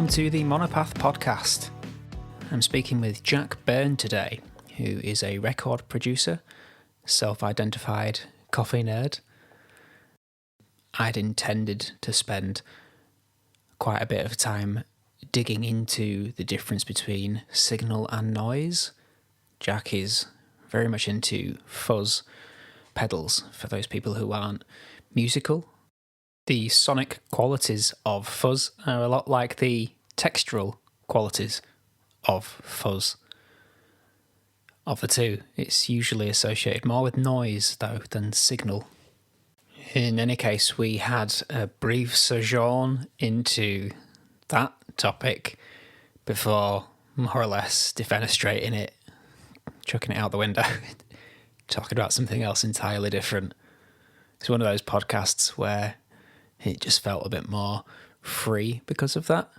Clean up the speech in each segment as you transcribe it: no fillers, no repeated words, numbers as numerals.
welcome to the Monopath podcast. I'm speaking with Jack Byrne today, who is a record producer, self-identified coffee nerd. I'd intended to spend quite a bit of time digging into the difference between signal and noise. Jack is very much into fuzz pedals, for those people who aren't musical. The sonic qualities of fuzz are a lot like the textural qualities of fuzz. Of the two, it's usually associated more with noise, though, than signal. In any case, we had a brief sojourn into that topic before more or less defenestrating it, chucking it out the window, talking about something else entirely different. It's one of those podcasts where it just felt a bit more free because of that.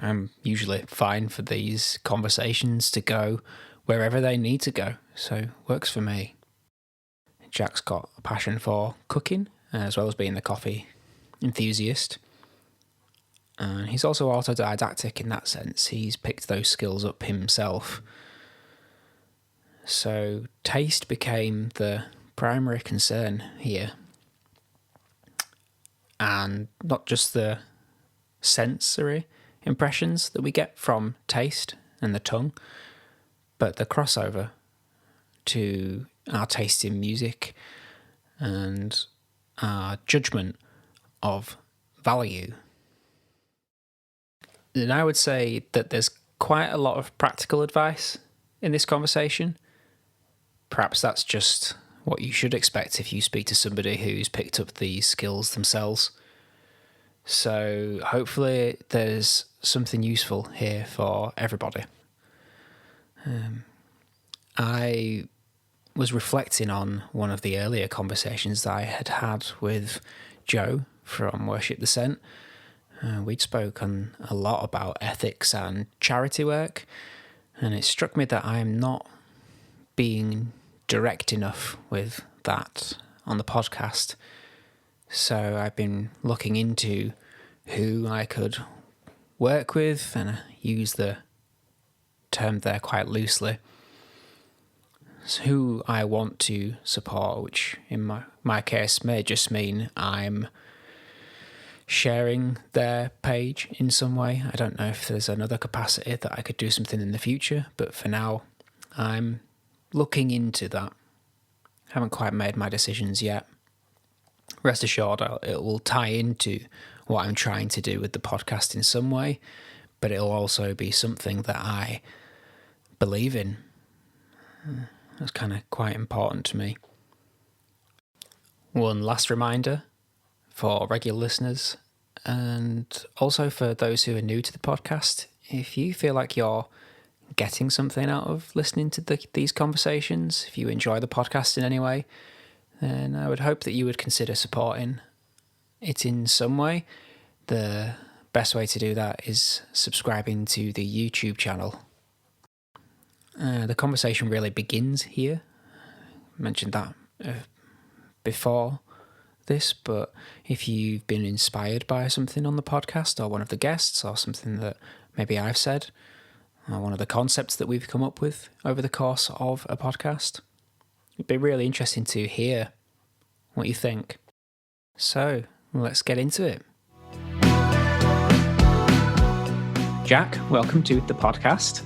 I'm usually fine for these conversations to go wherever they need to go, so works for me. Jack's got a passion for cooking, as well as being the coffee enthusiast. And he's also autodidactic in that sense. He's picked those skills up himself. So taste became the primary concern here. And not just the sensory impressions that we get from taste and the tongue, but the crossover to our taste in music and our judgment of value. And I would say that there's quite a lot of practical advice in this conversation. Perhaps that's just what you should expect if you speak to somebody who's picked up these skills themselves. So hopefully there's something useful here for everybody. I was reflecting on one of the earlier conversations that I had with Joe from Worship the Scent. We'd spoken a lot about ethics and charity work, and it struck me that I'm not being direct enough with that on the podcast. So I've been looking into who I could work with, and I use the term there quite loosely. So who I want to support, which in my case may just mean I'm sharing their page in some way. I don't know if there's another capacity that I could do something in the future, but for now I'm looking into that. Haven't quite made my decisions yet. Rest assured, it will tie into what I'm trying to do with the podcast in some way, but it'll also be something that I believe in. That's kind of quite important to me. One last reminder for regular listeners, and also for those who are new to the podcast, if you feel like you're getting something out of listening to these conversations, if you enjoy the podcast in any way, then I would hope that you would consider supporting it in some way. The best way to do that is subscribing to the YouTube channel. The conversation really begins here. I mentioned that before this, but if you've been inspired by something on the podcast or one of the guests or something that maybe I've said, or one of the concepts that we've come up with over the course of a podcast, it'd be really interesting to hear what you think. So let's get into it. Jack, welcome to the podcast.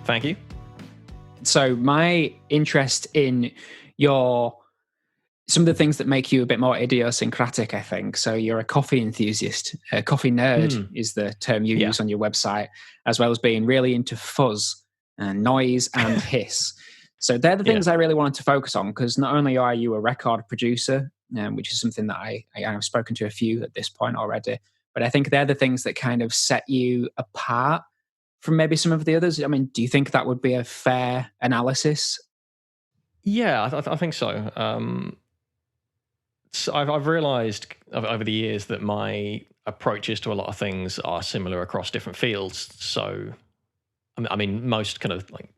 Thank you. So my interest in some of the things that make you a bit more idiosyncratic, I think. So you're a coffee enthusiast, a coffee nerd is the term you use on your website, as well as being really into fuzz and noise and hiss. So they're the things I really wanted to focus on, because not only are you a record producer, which is something that I've spoken to a few at this point already, but I think they're the things that kind of set you apart from maybe some of the others. I mean, do you think that would be a fair analysis? Yeah, I think so. So I've realised over the years that my approaches to a lot of things are similar across different fields. So, I mean, most kind of like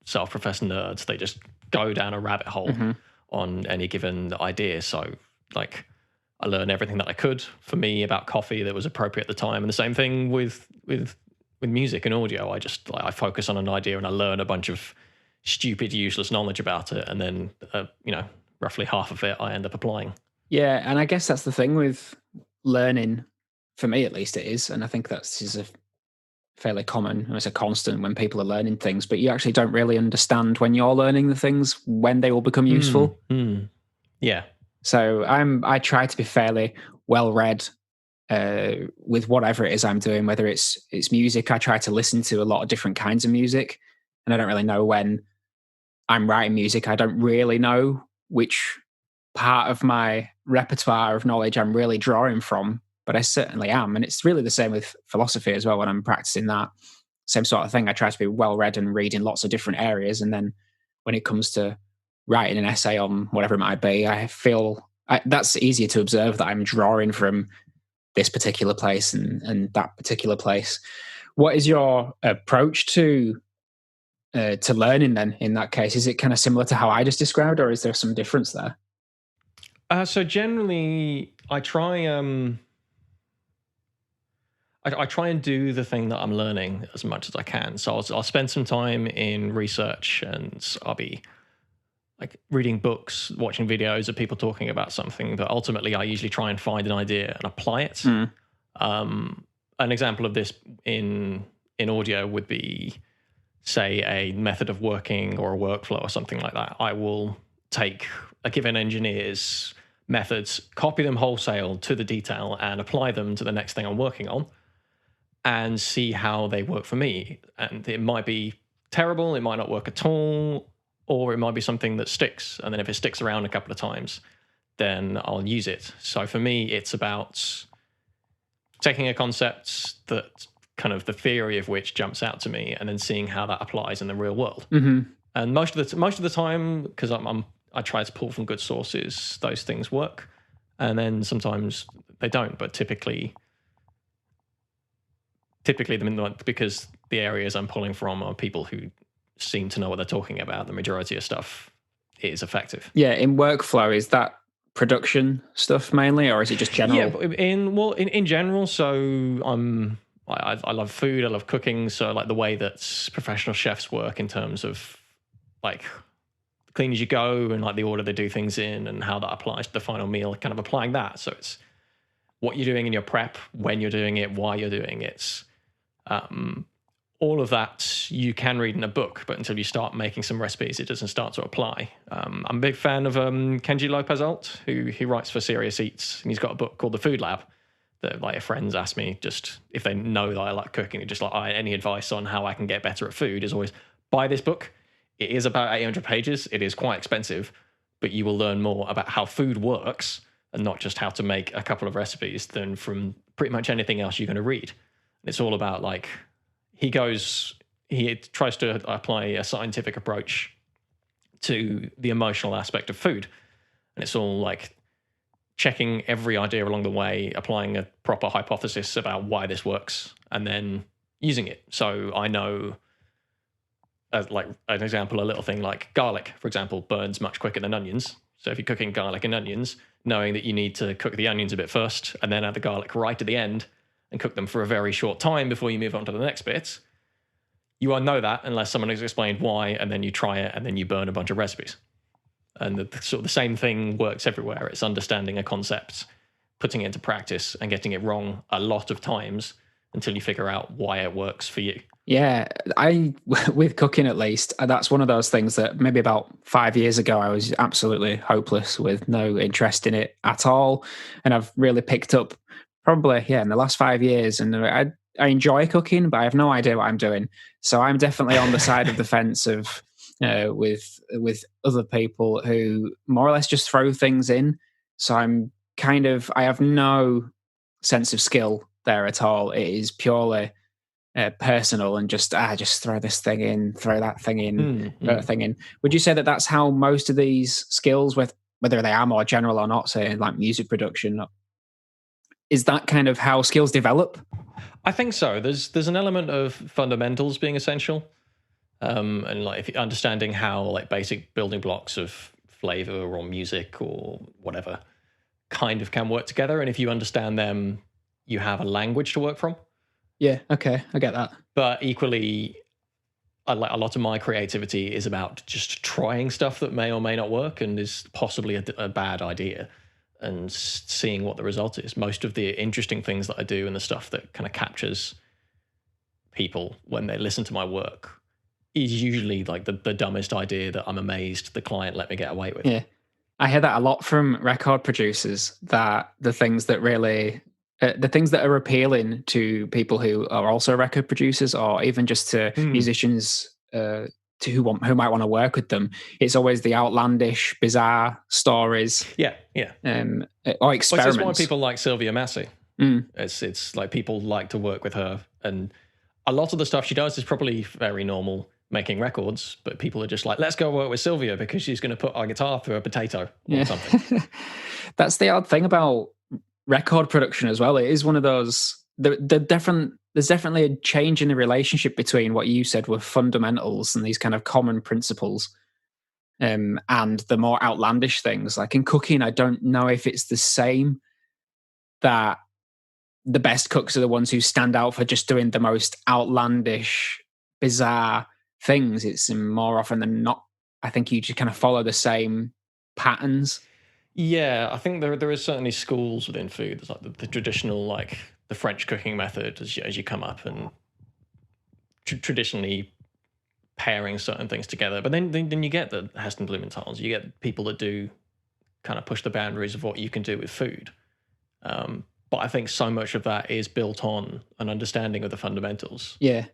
self-professed nerds, they just go down a rabbit hole on any given idea. So, like, I learned everything that I could for me about coffee that was appropriate at the time. And the same thing with music and audio. I focus on an idea and I learn a bunch of stupid, useless knowledge about it. And then, roughly half of it I end up applying. Yeah, and I guess that's the thing with learning, for me at least it is, and I think that's a fairly common, it's a constant when people are learning things, but you actually don't really understand when you're learning the things when they will become useful. Yeah. So I try to be fairly well read with whatever it is I'm doing, whether it's music. I try to listen to a lot of different kinds of music, and I don't really know when I'm writing music. I don't really know which part of my repertoire of knowledge I'm really drawing from, but I certainly am. And it's really the same with philosophy as well. When I'm practicing that same sort of thing, I try to be well read and read in lots of different areas. And then when it comes to writing an essay on whatever it might be, I feel that's easier to observe that I'm drawing from this particular place and that particular place. What is your approach to learning then in that case? Is it kind of similar to how I just described, or is there some difference there? So generally, I try I try and do the thing that I'm learning as much as I can. So I'll spend some time in research, and I'll be like reading books, watching videos of people talking about something. But ultimately, I usually try and find an idea and apply it. An example of this in audio would be, say, a method of working or a workflow or something like that. I will take a given engineer's methods, copy them wholesale to the detail, and apply them to the next thing I'm working on, and see how they work for me. And it might be terrible, it might not work at all, or it might be something that sticks. And then if it sticks around a couple of times, then I'll use it. So for me, it's about taking a concept that kind of the theory of which jumps out to me, and then seeing how that applies in the real world. And most of the time, because I try to pull from good sources, those things work, and then sometimes they don't. But typically, because the areas I'm pulling from are people who seem to know what they're talking about, the majority of stuff is effective. Yeah, in workflow, is that production stuff mainly, or is it just general? Yeah, in general. So I love food, I love cooking. So like the way that professional chefs work in terms of like clean as you go and like the order they do things in and how that applies to the final meal, kind of applying that. So it's what you're doing in your prep, when you're doing it, why you're doing it. All of that you can read in a book, but until you start making some recipes, it doesn't start to apply. I'm a big fan of Kenji Lopez-Alt, who writes for Serious Eats, and he's got a book called The Food Lab that like friends ask me just if they know that I like cooking, just like any advice on how I can get better at food is always buy this book. It is about 800 pages. It is quite expensive, but you will learn more about how food works and not just how to make a couple of recipes than from pretty much anything else you're going to read. It's all about like, he tries to apply a scientific approach to the emotional aspect of food. And it's all like checking every idea along the way, applying a proper hypothesis about why this works, and then using it. So I know, like an example, a little thing like garlic, for example, burns much quicker than onions. So if you're cooking garlic and onions, knowing that you need to cook the onions a bit first and then add the garlic right at the end and cook them for a very short time before you move on to the next bit, you won't know that unless someone has explained why, and then you try it and then you burn a bunch of recipes. And the same thing works everywhere. It's understanding a concept, putting it into practice and getting it wrong a lot of times until you figure out why it works for you. Yeah, with cooking at least, that's one of those things that maybe about 5 years ago I was absolutely hopeless with no interest in it at all. And I've really picked up probably, in the last 5 years. And I enjoy cooking, but I have no idea what I'm doing. So I'm definitely on the side of the fence of with other people who more or less just throw things in. So I have no sense of skill there at all. It is purely personal and just throw this thing in, throw that thing in, throw that thing in. Would you say that that's how most of these skills, whether they are more general or not, say like music production, is that kind of how skills develop? I think so. There's an element of fundamentals being essential, and like if understanding how like basic building blocks of flavor or music or whatever kind of can work together. And if you understand them, you have a language to work from. Yeah, okay, I get that. But equally, a lot of my creativity is about just trying stuff that may or may not work and is possibly a bad idea, and seeing what the result is. Most of the interesting things that I do and the stuff that kind of captures people when they listen to my work is usually like the dumbest idea that I'm amazed the client let me get away with. Yeah. I hear that a lot from record producers, that the things that really, the things that are appealing to people who are also record producers, or even just to musicians who might want to work with them, it's always the outlandish, bizarre stories. Yeah. Or experiments. Well, it's why people like Sylvia Massey. It's like people like to work with her, and a lot of the stuff she does is probably very normal, making records, but people are just like, let's go work with Sylvia because she's going to put our guitar through a potato or something. That's the odd thing about record production as well. It is one of those, there's definitely a change in the relationship between what you said were fundamentals and these kind of common principles, and the more outlandish things. Like in cooking, I don't know if it's the same, that the best cooks are the ones who stand out for just doing the most outlandish, bizarre things. It's more often than not, I think you just kind of follow the same patterns. Yeah, I think there is certainly schools within food. There's like the traditional, like the French cooking method as you come up, and traditionally pairing certain things together. But then you get the Heston Blumenthal's. You get people that do kind of push the boundaries of what you can do with food. But I think so much of that is built on an understanding of the fundamentals. Yeah.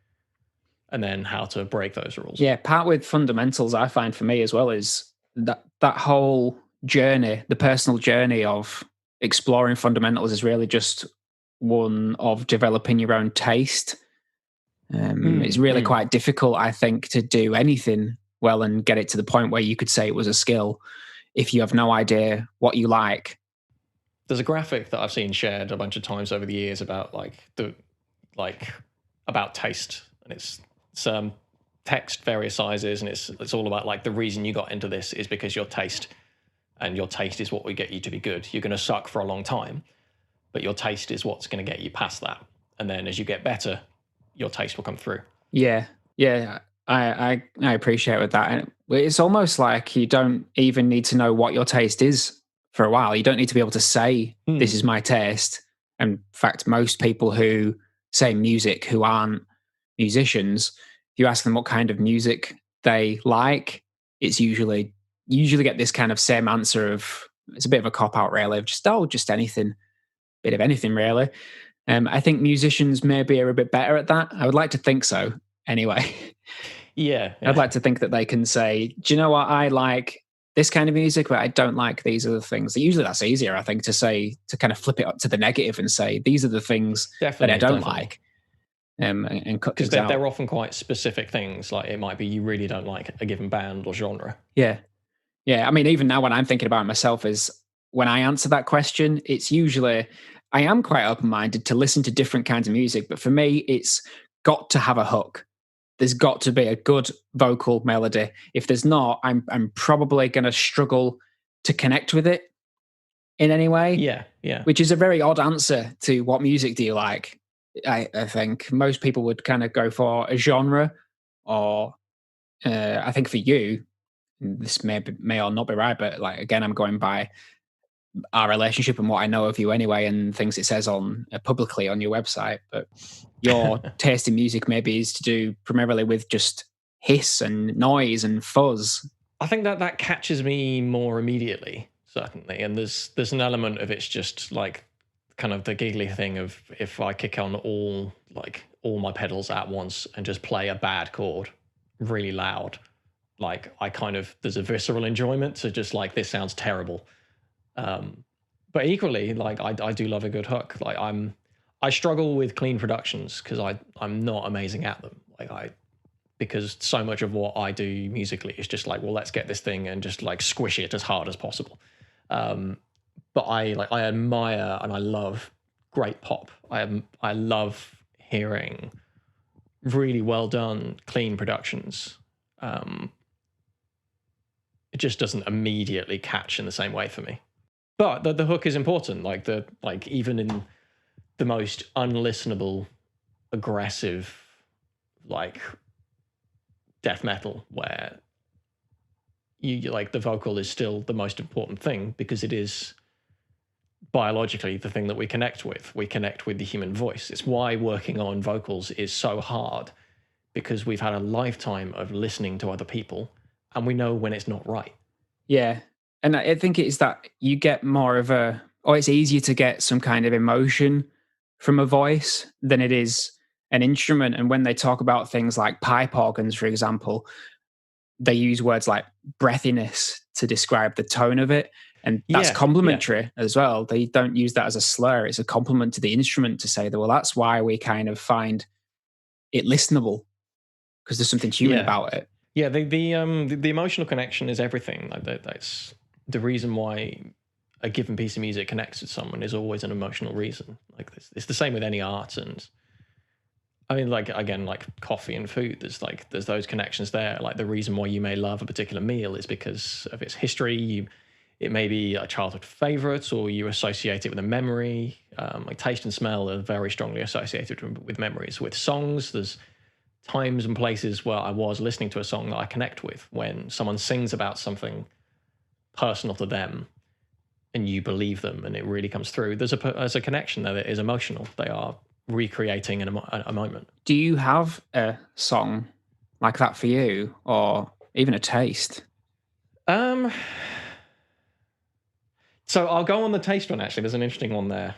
And then how to break those rules. Yeah, part with fundamentals, I find for me as well, is that whole journey, the personal journey of exploring fundamentals, is really just one of developing your own taste. It's really quite difficult, I think, to do anything well and get it to the point where you could say it was a skill if you have no idea what you like. There's a graphic that I've seen shared a bunch of times over the years about about taste, and it's text various sizes, and it's all about like the reason you got into this is because your taste, and your taste is what will get you to be good. You're going to suck for a long time, but your taste is what's going to get you past that. And then as you get better, your taste will come through. Yeah, I appreciate with that. And it's almost like you don't even need to know what your taste is for a while. You don't need to be able to say, this is my taste. And in fact, most people who say music who aren't musicians, if you ask them what kind of music they like, it's usually get this kind of same answer of, it's a bit of a cop-out really, of just anything, bit of anything really. I think musicians maybe are a bit better at that. I would like to think so anyway. Yeah. I'd like to think that they can say, do you know what, I like this kind of music, but I don't like these other things. Usually that's easier, I think, to say, to kind of flip it up to the negative and say, these are the things that I don't like. And cut because they're often quite specific things. Like it might be you really don't like a given band or genre. Yeah. I mean, even now when I'm thinking about it myself, is when I answer that question, it's usually, I am quite open-minded to listen to different kinds of music, but for me, it's got to have a hook. There's got to be a good vocal melody. If there's not, I'm probably going to struggle to connect with it in any way. Yeah. Which is a very odd answer to what music do you like. I think most people would kind of go for a genre, or I think for you, this may or not be right, but like again, I'm going by our relationship and what I know of you anyway, and things it says on publicly on your website. But your taste in music maybe is to do primarily with just hiss and noise and fuzz. I think that catches me more immediately, certainly. And there's an element of it's just like kind of the giggly thing of if I kick on all my pedals at once and just play a bad chord really loud, like there's a visceral enjoyment to just like, this sounds terrible. But equally, like I do love a good hook. Like I struggle with clean productions because I'm not amazing at them. Because so much of what I do musically is just like, well, let's get this thing and just like squish it as hard as possible. But I admire and I love great pop. I love hearing really well done, clean productions. It just doesn't immediately catch in the same way for me. But the hook is important. Like even in the most unlistenable, aggressive, like death metal, where you like the vocal is still the most important thing because it is biologically the thing that we connect with. We connect with the human voice. It's why working on vocals is so hard, because we've had a lifetime of listening to other people and we know when it's not right. Yeah. And I think it's that you get more of it's easier to get some kind of emotion from a voice than it is an instrument. And when they talk about things like pipe organs, for example, they use words like breathiness to describe the tone of it. And that's complimentary as well. They don't use that as a slur. It's a compliment to the instrument to say that, well, that's why we kind of find it listenable, because there's something human about it. Yeah, the emotional connection is everything. Like that's the reason why a given piece of music connects with someone is always an emotional reason. Like it's the same with any art, and I mean, like again, like coffee and food. There's those connections there. Like the reason why you may love a particular meal is because of its history. It may be a childhood favorite, or you associate it with a memory. Like taste and smell are very strongly associated with memories. With songs, there's times and places where I was listening to a song that I connect with. When someone sings about something personal to them and you believe them and it really comes through, there's a connection there that is emotional. They are recreating a moment. Do you have a song like that for you, or even a taste? So I'll go on the taste one, actually. There's an interesting one there.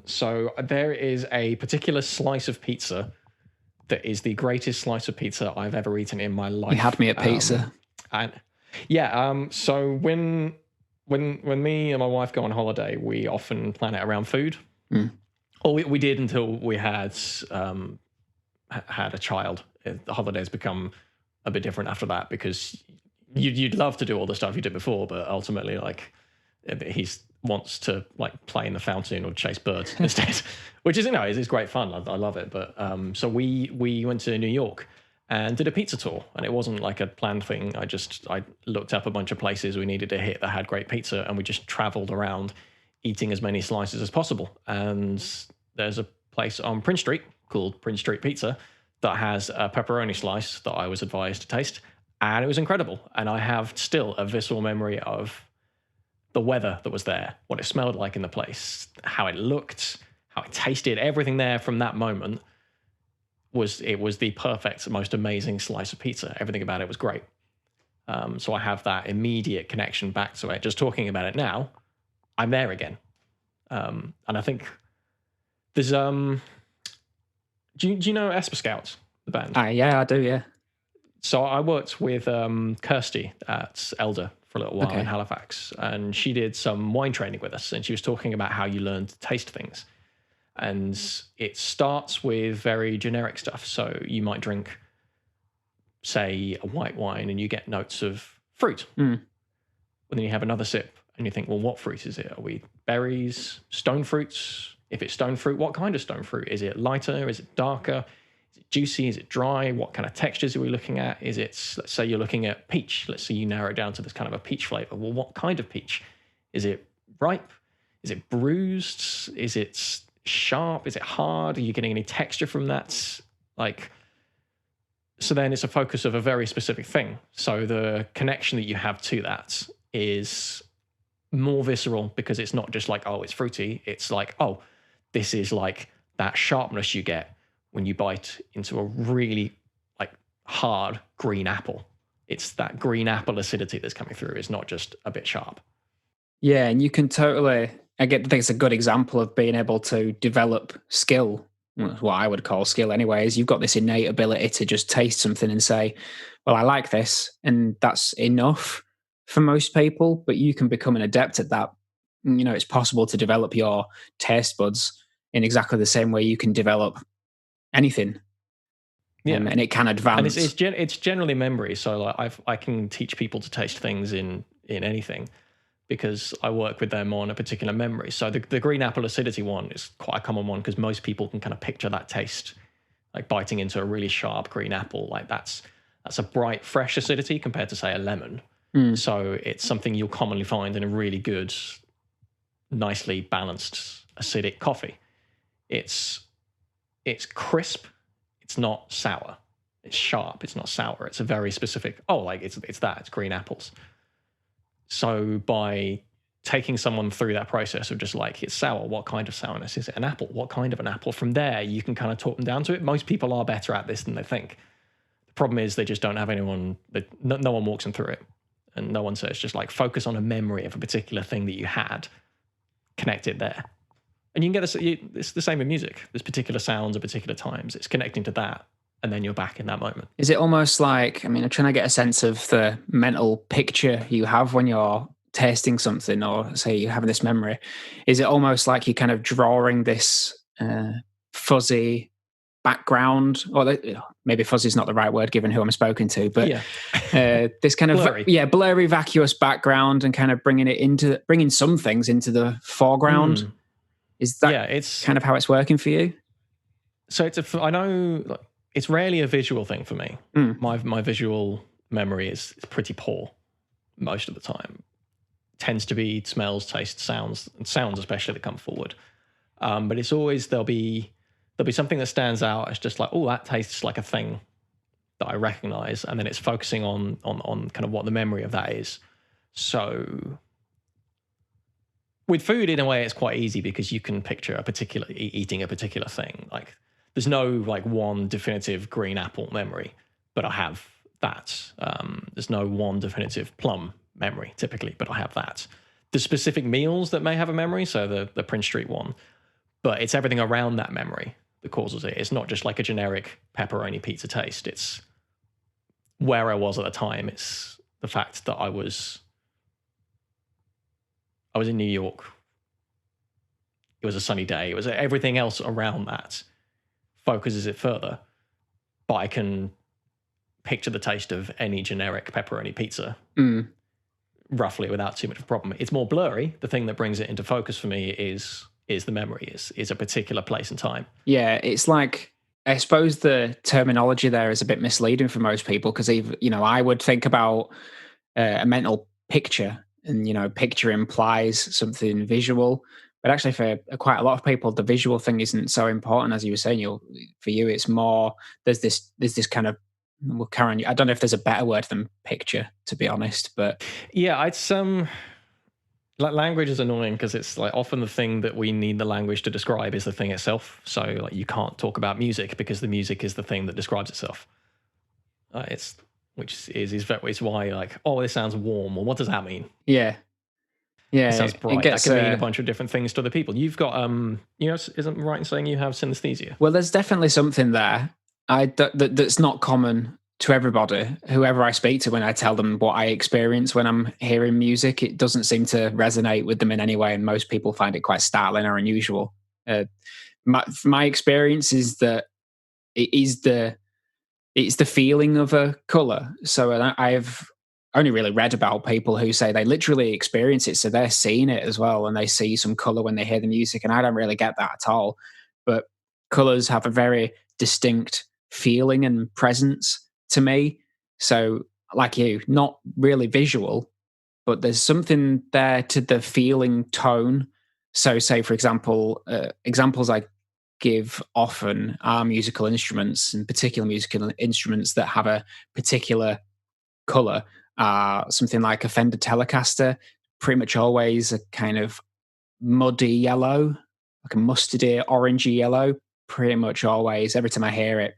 So there is a particular slice of pizza that is the greatest slice of pizza I've ever eaten in my life. You had me at pizza. So when me and my wife go on holiday, we often plan it around food. Or we did until we had a child. The holidays become a bit different after that, because you'd love to do all the stuff you did before, but ultimately, like, he wants to like play in the fountain or chase birds instead, which is, it's great fun. I love it. But so we went to New York and did a pizza tour, and it wasn't like a planned thing. I looked up a bunch of places we needed to hit that had great pizza, and we just traveled around eating as many slices as possible. And there's a place on Prince Street called Prince Street Pizza that has a pepperoni slice that I was advised to taste, and it was incredible. And I have still a visceral memory of the weather that was there, what it smelled like in the place, how it looked, how it tasted. Everything there from that moment was the perfect, most amazing slice of pizza. Everything about it was great. So I have that immediate connection back to it. Just talking about it now, I'm there again. And I think there's do you know Esper Scouts, the band? Yeah, I do, yeah. So I worked with Kirsty at Elder for a little while in Halifax, and she did some wine training with us, and she was talking about how you learn to taste things. And it starts with very generic stuff. So you might drink, say, a white wine and you get notes of fruit. But then you have another sip and you think, well, what fruit is it? Are we berries, stone fruits? If it's stone fruit, what kind of stone fruit? Is it lighter? Is it darker? Is it juicy? Is it dry? What kind of textures are we looking at? Is it, let's say you're looking at peach. Let's say you narrow it down to this kind of a peach flavor. Well, what kind of peach? Is it ripe? Is it bruised? Is it sharp? Is it hard? Are you getting any texture from that? So then it's a focus of a very specific thing. So the connection that you have to that is more visceral, because it's not just like, oh, it's fruity. It's like, oh, this is like that sharpness you get when you bite into a really like hard green apple. It's that green apple acidity that's coming through. It's not just a bit sharp. Yeah, and you can totally, I think it's a good example of being able to develop skill. What I would call skill anyway, is you've got this innate ability to just taste something and say, well, I like this, and that's enough for most people, but you can become an adept at that. It's possible to develop your taste buds in exactly the same way you can develop anything. Yeah, and it can advance. And it's generally memory. So like I can teach people to taste things in anything, because I work with them on a particular memory. So the green apple acidity one is quite a common one, because most people can kind of picture that taste, like biting into a really sharp green apple. Like that's a bright, fresh acidity compared to, say, a lemon. So it's something you'll commonly find in a really good nicely balanced acidic coffee. It's crisp. It's not sour. It's sharp. It's not sour. It's a very specific. Oh, like it's that. It's green apples. So by taking someone through that process of just like, it's sour, what kind of sourness? Is it an apple? What kind of an apple? From there, you can kind of talk them down to it. Most people are better at this than they think. The problem is they just don't have anyone, no one walks them through it. And no one says, just like focus on a memory of a particular thing that you had, connect it there. And you can get this, it's the same with music. There's particular sounds at particular times. It's connecting to that, and then you're back in that moment. Is it almost like, I mean, I'm trying to get a sense of the mental picture you have when you're tasting something, or say you're having this memory. Is it almost like you're kind of drawing this fuzzy background, or maybe fuzzy is not the right word given who I'm spoken to, but this kind of blurry, vacuous background, and kind of bringing some things into the foreground. Is that it's kind of how it's working for you? So I know like, it's rarely a visual thing for me. My visual memory is pretty poor most of the time. Tends to be smells, tastes, sounds, and sounds especially that come forward. But it's always there'll be something that stands out as just like, oh, that tastes like a thing that I recognize, and then it's focusing on kind of what the memory of that is. So with food, in a way, it's quite easy because you can picture eating a particular thing. Like there's no like one definitive green apple memory, but I have that. There's no one definitive plum memory typically, but I have that. The specific meals that may have a memory, so the Prince Street one, but it's everything around that memory that causes it. It's not just like a generic pepperoni pizza taste. It's where I was at the time. It's the fact that I was in New York. It was a sunny day. It was everything else around that focuses it further. But I can picture the taste of any generic pepperoni pizza roughly without too much of a problem. It's more blurry. The thing that brings it into focus for me is the memory, is a particular place and time. Yeah, it's like, I suppose the terminology there is a bit misleading for most people, because I would think about a mental picture, and picture implies something visual, but actually for quite a lot of people the visual thing isn't so important, as you were saying. For you it's more, there's this kind of, well, Karen, I don't know if there's a better word than picture, to be honest, but yeah, it's like language is annoying because it's like often the thing that we need the language to describe is the thing itself. So like you can't talk about music because the music is the thing that describes itself. It's why like, oh, this sounds warm, or what does that mean? Yeah, it sounds bright. That can mean a bunch of different things to other people. You've got isn't right in saying you have synaesthesia? Well, there's definitely something there that's not common to everybody. Whoever I speak to, when I tell them what I experience when I'm hearing music, it doesn't seem to resonate with them in any way, and most people find it quite startling or unusual. My experience is that it's the feeling of a color. So I've only really read about people who say they literally experience it, so they're seeing it as well, and they see some color when they hear the music, and I don't really get that at all. But colors have a very distinct feeling and presence to me. So like you, not really visual, but there's something there to the feeling tone. So say, for example, examples I give often are musical instruments, and particular musical instruments that have a particular color. Something like a Fender Telecaster, pretty much always a kind of muddy yellow, like a mustardy, orangey yellow, pretty much always, every time I hear it.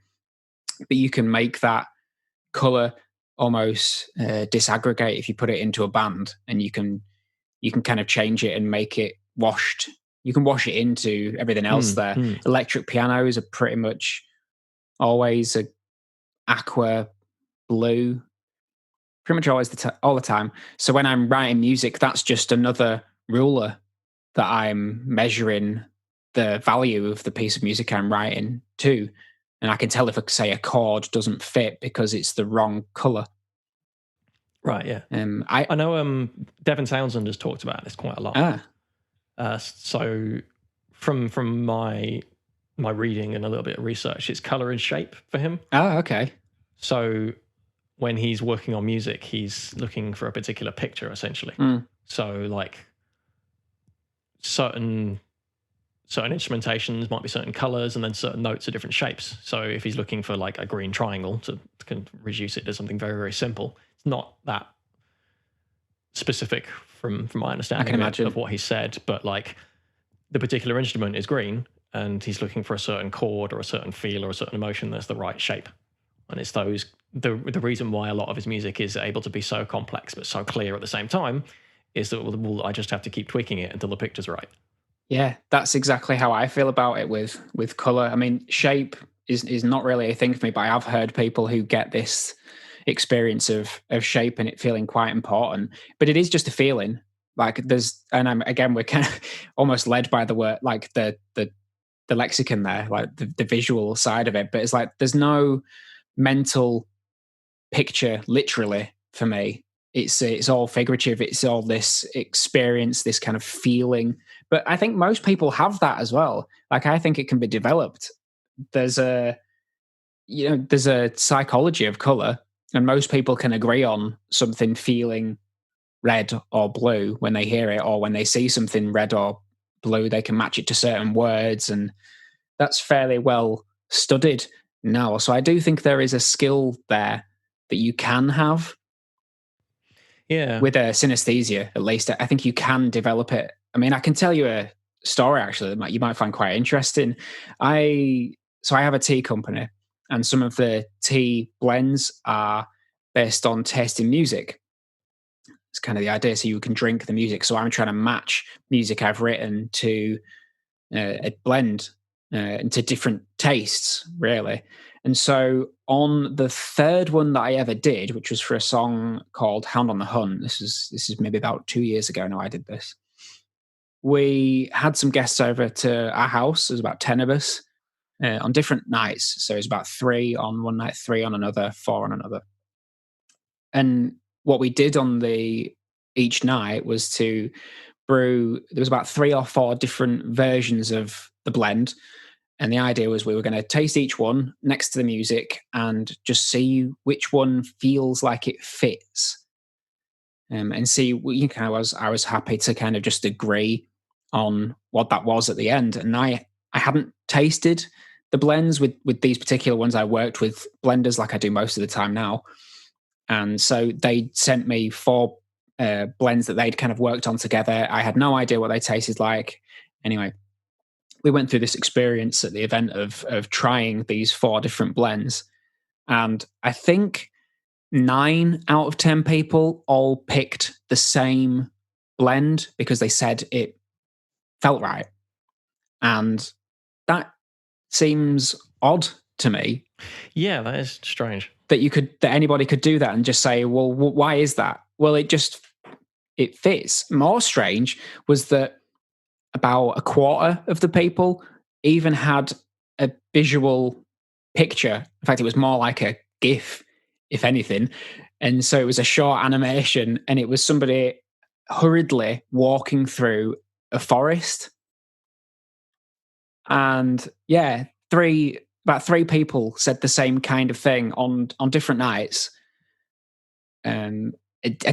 But you can make that color almost disaggregate if you put it into a band, and you can kind of change it and make it washed. You can wash it into everything else there. Electric pianos are pretty much always a aqua blue, pretty much always all the time. So when I'm writing music, that's just another ruler that I'm measuring the value of the piece of music I'm writing to. And I can tell if, say, a chord doesn't fit because it's the wrong color. Right, yeah. I know Devin Townsend has talked about this quite a lot. So from my reading and a little bit of research, it's color and shape for him. Oh, okay. So when he's working on music, he's looking for a particular picture, essentially. So like certain instrumentations might be certain colors, and then certain notes are different shapes. So if he's looking for like a green triangle to reduce it to something very, very simple, it's not that specific from my understanding of what he said, but like the particular instrument is green and he's looking for a certain chord or a certain feel or a certain emotion that's the right shape. And it's the reason why a lot of his music is able to be so complex but so clear at the same time is that I just have to keep tweaking it until the picture's right. Yeah, that's exactly how I feel about it with color. I mean, shape is not really a thing for me, but I've heard people who get this experience of shape and it feeling quite important. But it is just a feeling. Like we're kind of almost led by the word, like the lexicon there, like the visual side of it. But it's like there's no mental picture literally for me. It's all figurative. It's all this experience, this kind of feeling. But I think most people have that as well. Like I think it can be developed. There's a psychology of color, and most people can agree on something feeling red or blue when they hear it, or when they see something red or blue, they can match it to certain words, and that's fairly well studied now. So I do think there is a skill there that you can have. Yeah. With a synaesthesia, at least, I think you can develop it. I mean, I can tell you a story actually that you might find quite interesting. I have a tea company, and some of the tea blends are based on tasting music. It's kind of the idea, so you can drink the music. So I'm trying to match music I've written to a blend into different tastes, really. And so on the third one that I ever did, which was for a song called Hound on the Hunt, this is maybe about 2 years ago now I did this. We had some guests over to our house. There was about 10 of us on different nights. So it was about 3 on one night, 3 on another, 4 on another. And what we did on each night was to brew. There was about 3 or 4 different versions of the blend. And the idea was we were going to taste each one next to the music and just see which one feels like it fits. And see, I was happy to kind of just agree on what that was at the end. And I hadn't tasted the blends with these particular ones. I worked with blenders like I do most of the time now. And so they sent me 4 blends that they'd kind of worked on together. I had no idea what they tasted like. Anyway, we went through this experience at the event of trying these 4 different blends. And I think 9 out of 10 people all picked the same blend because they said it felt right. And that seems odd to me. Yeah, that is strange. That anybody could do that and just say, well, why is that? Well, it fits. More strange was that about a quarter of the people even had a visual picture. In fact, it was more like a GIF, if anything. And so it was a short animation, and it was somebody hurriedly walking through a forest. And yeah, about 3 people said the same kind of thing on different nights. I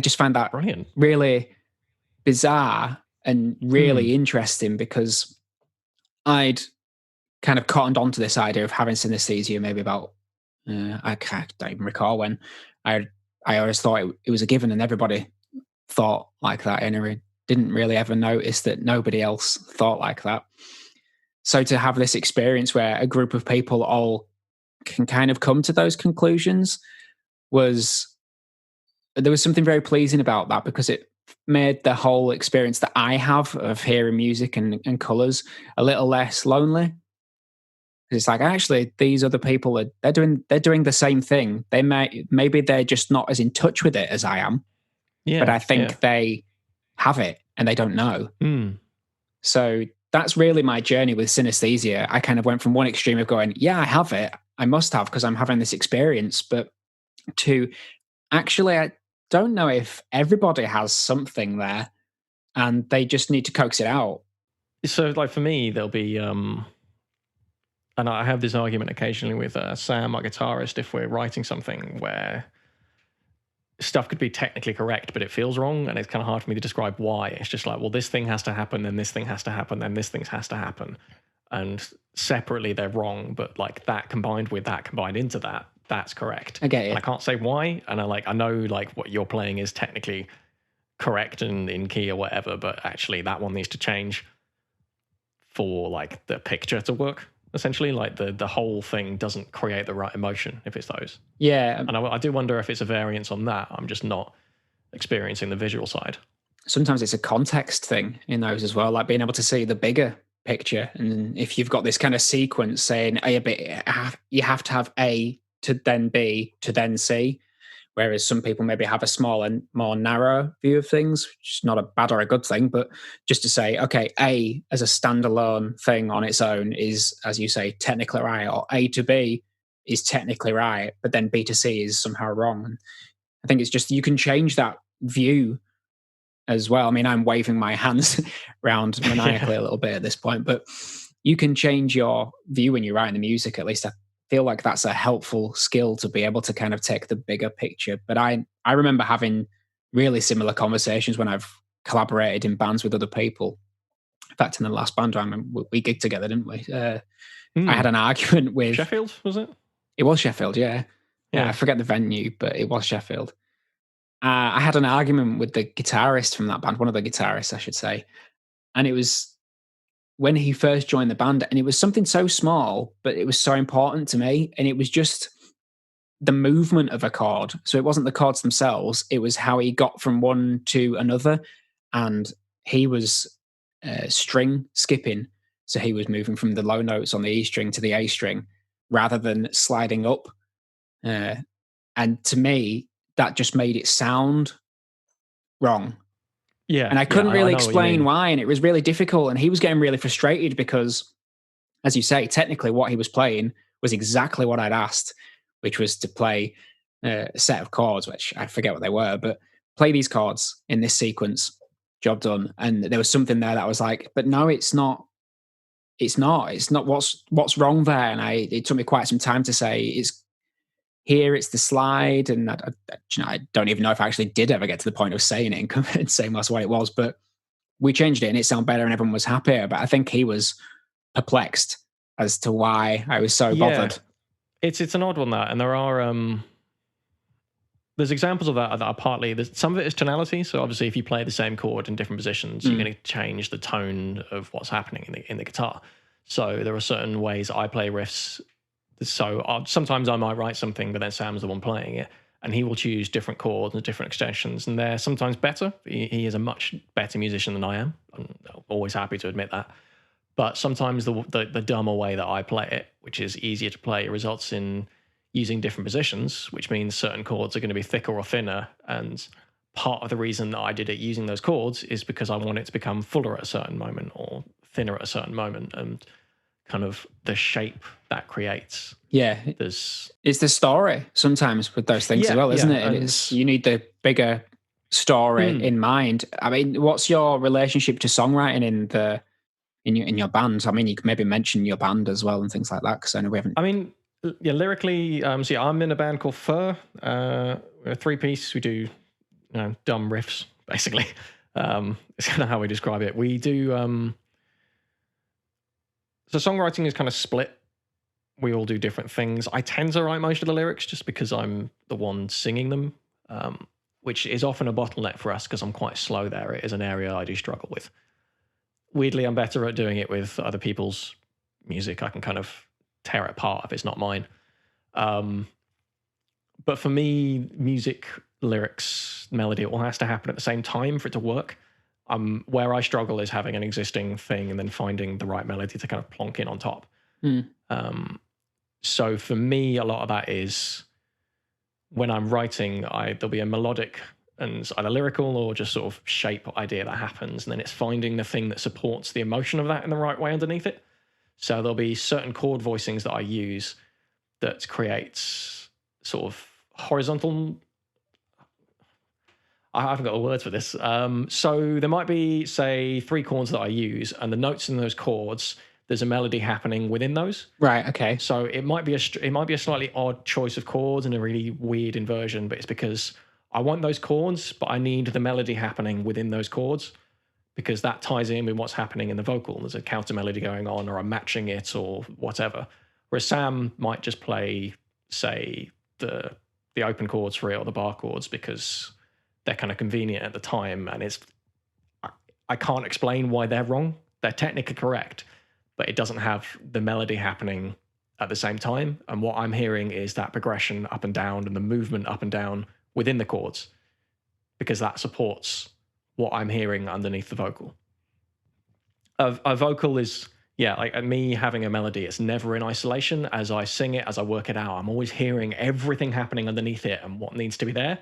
just find that brilliant, really bizarre and really interesting, because I'd kind of cottoned onto this idea of having synaesthesia maybe about I don't even recall when. I always thought it was a given, and everybody thought like that, and I didn't really ever notice that nobody else thought like that. So to have this experience where a group of people all can kind of come to those conclusions there was something very pleasing about that, because it made the whole experience that I have of hearing music and colours a little less lonely. It's like, actually, these other people they're doing the same thing. Maybe they're just not as in touch with it as I am. Yeah, but I think they have it and they don't know. So that's really my journey with synaesthesia. I kind of went from one extreme of going, yeah, I have it, I must have, because I'm having this experience, but to actually, I don't know if everybody has something there and they just need to coax it out. So like for me, there'll be and I have this argument occasionally with Sam, my guitarist, if we're writing something where stuff could be technically correct, but it feels wrong, and it's kind of hard for me to describe why. It's just like, well, this thing has to happen, then this thing has to happen, then this thing has to happen. And separately they're wrong, but like that combined with that combined into that, that's correct. I get it. And I can't say why, and I know like what you're playing is technically correct and in key or whatever, but actually that one needs to change for like the picture to work. Essentially, like the whole thing doesn't create the right emotion if it's those. Yeah. And I do wonder if it's a variance on that. I'm just not experiencing the visual side. Sometimes it's a context thing in those as well, like being able to see the bigger picture. And if you've got this kind of sequence saying A, bit, you have to have A to then B to then C, whereas some people maybe have a small and more narrow view of things, which is not a bad or a good thing, but just to say, okay, A as a standalone thing on its own is, as you say, technically right, or A to B is technically right, but then B to C is somehow wrong. And I think it's just, you can change that view as well. I mean, I'm waving my hands around maniacally a little bit at this point, but you can change your view when you're writing the music. At least I feel like that's a helpful skill to be able to kind of take the bigger picture. But I remember having really similar conversations when I've collaborated in bands with other people. In fact, in the last band we gigged together, didn't we? I had an argument with Sheffield, was it? It was Sheffield, yeah. I forget the venue, but it was Sheffield. I had an argument with the guitarist from that band, one of the guitarists, I should say. And it was when he first joined the band, and it was something so small, but it was so important to me. And it was just the movement of a chord. So it wasn't the chords themselves, it was how he got from one to another. And he was string skipping. So he was moving from the low notes on the E string to the A string rather than sliding up. And to me, that just made it sound wrong. Yeah. And I couldn't really explain why. And it was really difficult. And he was getting really frustrated because, as you say, technically what he was playing was exactly what I'd asked, which was to play a set of chords, which I forget what they were, but play these chords in this sequence, job done. And there was something there that was like, but no, it's not. It's not what's wrong there. And it took me quite some time to say it's the slide. And I don't even know if I actually did ever get to the point of saying it and saying that's what it was, but we changed it and it sounded better and everyone was happier. But I think he was perplexed as to why I was so bothered. It's an odd one, that, and there are there's examples of that are partly, some of it is tonality. So obviously if you play the same chord in different positions, you're going to change the tone of what's happening in the guitar. So there are certain ways I play riffs. So sometimes I might write something, but then Sam's the one playing it, and he will choose different chords and different extensions, and they're sometimes better. He is a much better musician than I am. I'm always happy to admit that. But sometimes the dumber way that I play it, which is easier to play, results in using different positions, which means certain chords are going to be thicker or thinner. And part of the reason that I did it using those chords is because I want it to become fuller at a certain moment or thinner at a certain moment, and kind of the shape that creates. Yeah. It's the story sometimes with those things as well, isn't it? And you need the bigger story in mind. I mean, what's your relationship to songwriting in your band? I mean, you can maybe mention your band as well and things like that, because I know we haven't. I mean, yeah, lyrically, I'm in a band called Furr. We're a 3-piece. We do, dumb riffs, basically. It's kind of how we describe it. We do. So songwriting is kind of split. We all do different things. I tend to write most of the lyrics just because I'm the one singing them, which is often a bottleneck for us because I'm quite slow there. It is an area I do struggle with. Weirdly, I'm better at doing it with other people's music. I can kind of tear it apart if it's not mine. But for me, music, lyrics, melody, it all has to happen at the same time for it to work. Where I struggle is having an existing thing and then finding the right melody to kind of plonk in on top. So for me, a lot of that is when I'm writing, there'll be a melodic and either lyrical or just sort of shape idea that happens. And then it's finding the thing that supports the emotion of that in the right way underneath it. So there'll be certain chord voicings that I use that creates sort of horizontal. I haven't got the words for this. So there might be, say, 3 chords that I use, and the notes in those chords, there's a melody happening within those. Right. Okay. So it might be a slightly odd choice of chords and a really weird inversion, but it's because I want those chords, but I need the melody happening within those chords because that ties in with what's happening in the vocal. There's a counter melody going on, or I'm matching it, or whatever. Whereas Sam might just play, say, the open chords for it or the bar chords because they're kind of convenient at the time, and I can't explain why they're wrong. They're technically correct, but it doesn't have the melody happening at the same time. And what I'm hearing is that progression up and down and the movement up and down within the chords, because that supports what I'm hearing underneath the vocal. A vocal is, like me having a melody, it's never in isolation. As I sing it, as I work it out, I'm always hearing everything happening underneath it and what needs to be there.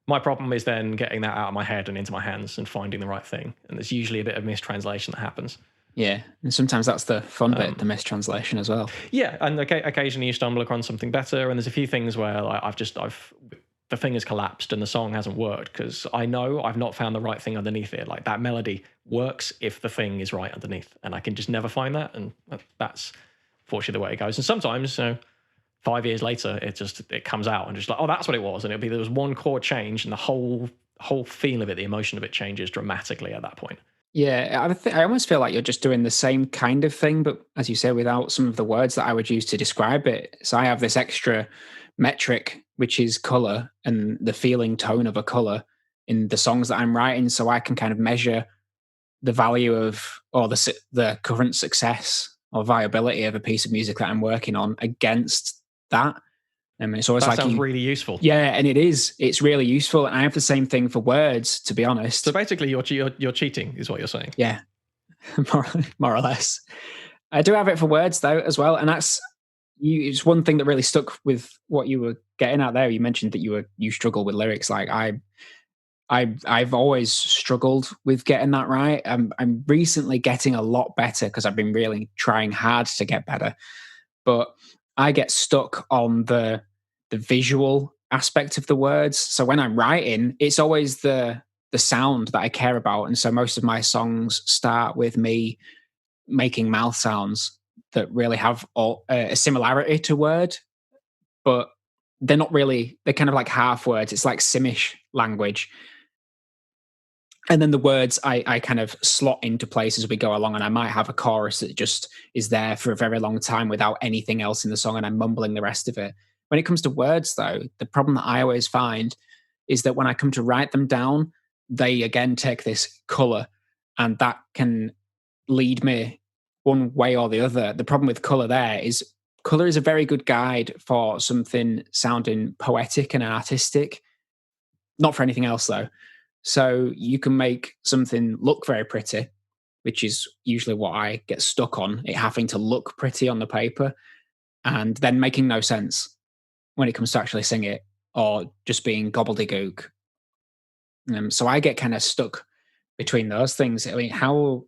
My problem is then getting that out of my head and into my hands and finding the right thing. And there's usually a bit of mistranslation that happens. Yeah, and sometimes that's the fun bit, the mistranslation as well. Yeah, and occasionally you stumble across something better, and there's a few things where the thing has collapsed and the song hasn't worked because I know I've not found the right thing underneath it. Like that melody works if the thing is right underneath, and I can just never find that, and that's fortunately the way it goes. And sometimes, 5 years later, it comes out and just like, oh, that's what it was, and there was one chord change, and the whole feel of it, the emotion of it changes dramatically at that point. Yeah, I almost feel like you're just doing the same kind of thing, but as you say, without some of the words that I would use to describe it. So I have this extra metric, which is color and the feeling tone of a color in the songs that I'm writing, so I can kind of measure the value of, or the current success or viability of a piece of music that I'm working on against that. It's always that sounds really useful. Yeah, and it is. It's really useful. And I have the same thing for words, to be honest. So basically, you're cheating, is what you're saying. Yeah, more or less. I do have it for words though as well, and it's one thing that really stuck with what you were getting at there. You mentioned that you struggle with lyrics. Like I've always struggled with getting that right. I'm recently getting a lot better because I've been really trying hard to get better, but I get stuck on the visual aspect of the words. So when I'm writing, it's always the sound that I care about. And so most of my songs start with me making mouth sounds that really have a similarity to word, but they're not really, they're kind of like half words. It's like Simish language. And then the words I kind of slot into place as we go along, and I might have a chorus that just is there for a very long time without anything else in the song, and I'm mumbling the rest of it. When it comes to words, though, the problem that I always find is that when I come to write them down, they again take this colour, and that can lead me one way or the other. The problem with colour is a very good guide for something sounding poetic and artistic, not for anything else, though. So you can make something look very pretty, which is usually what I get stuck on, it having to look pretty on the paper, and then making no sense when it comes to actually sing it, or just being gobbledygook. So I get kind of stuck between those things. I mean, how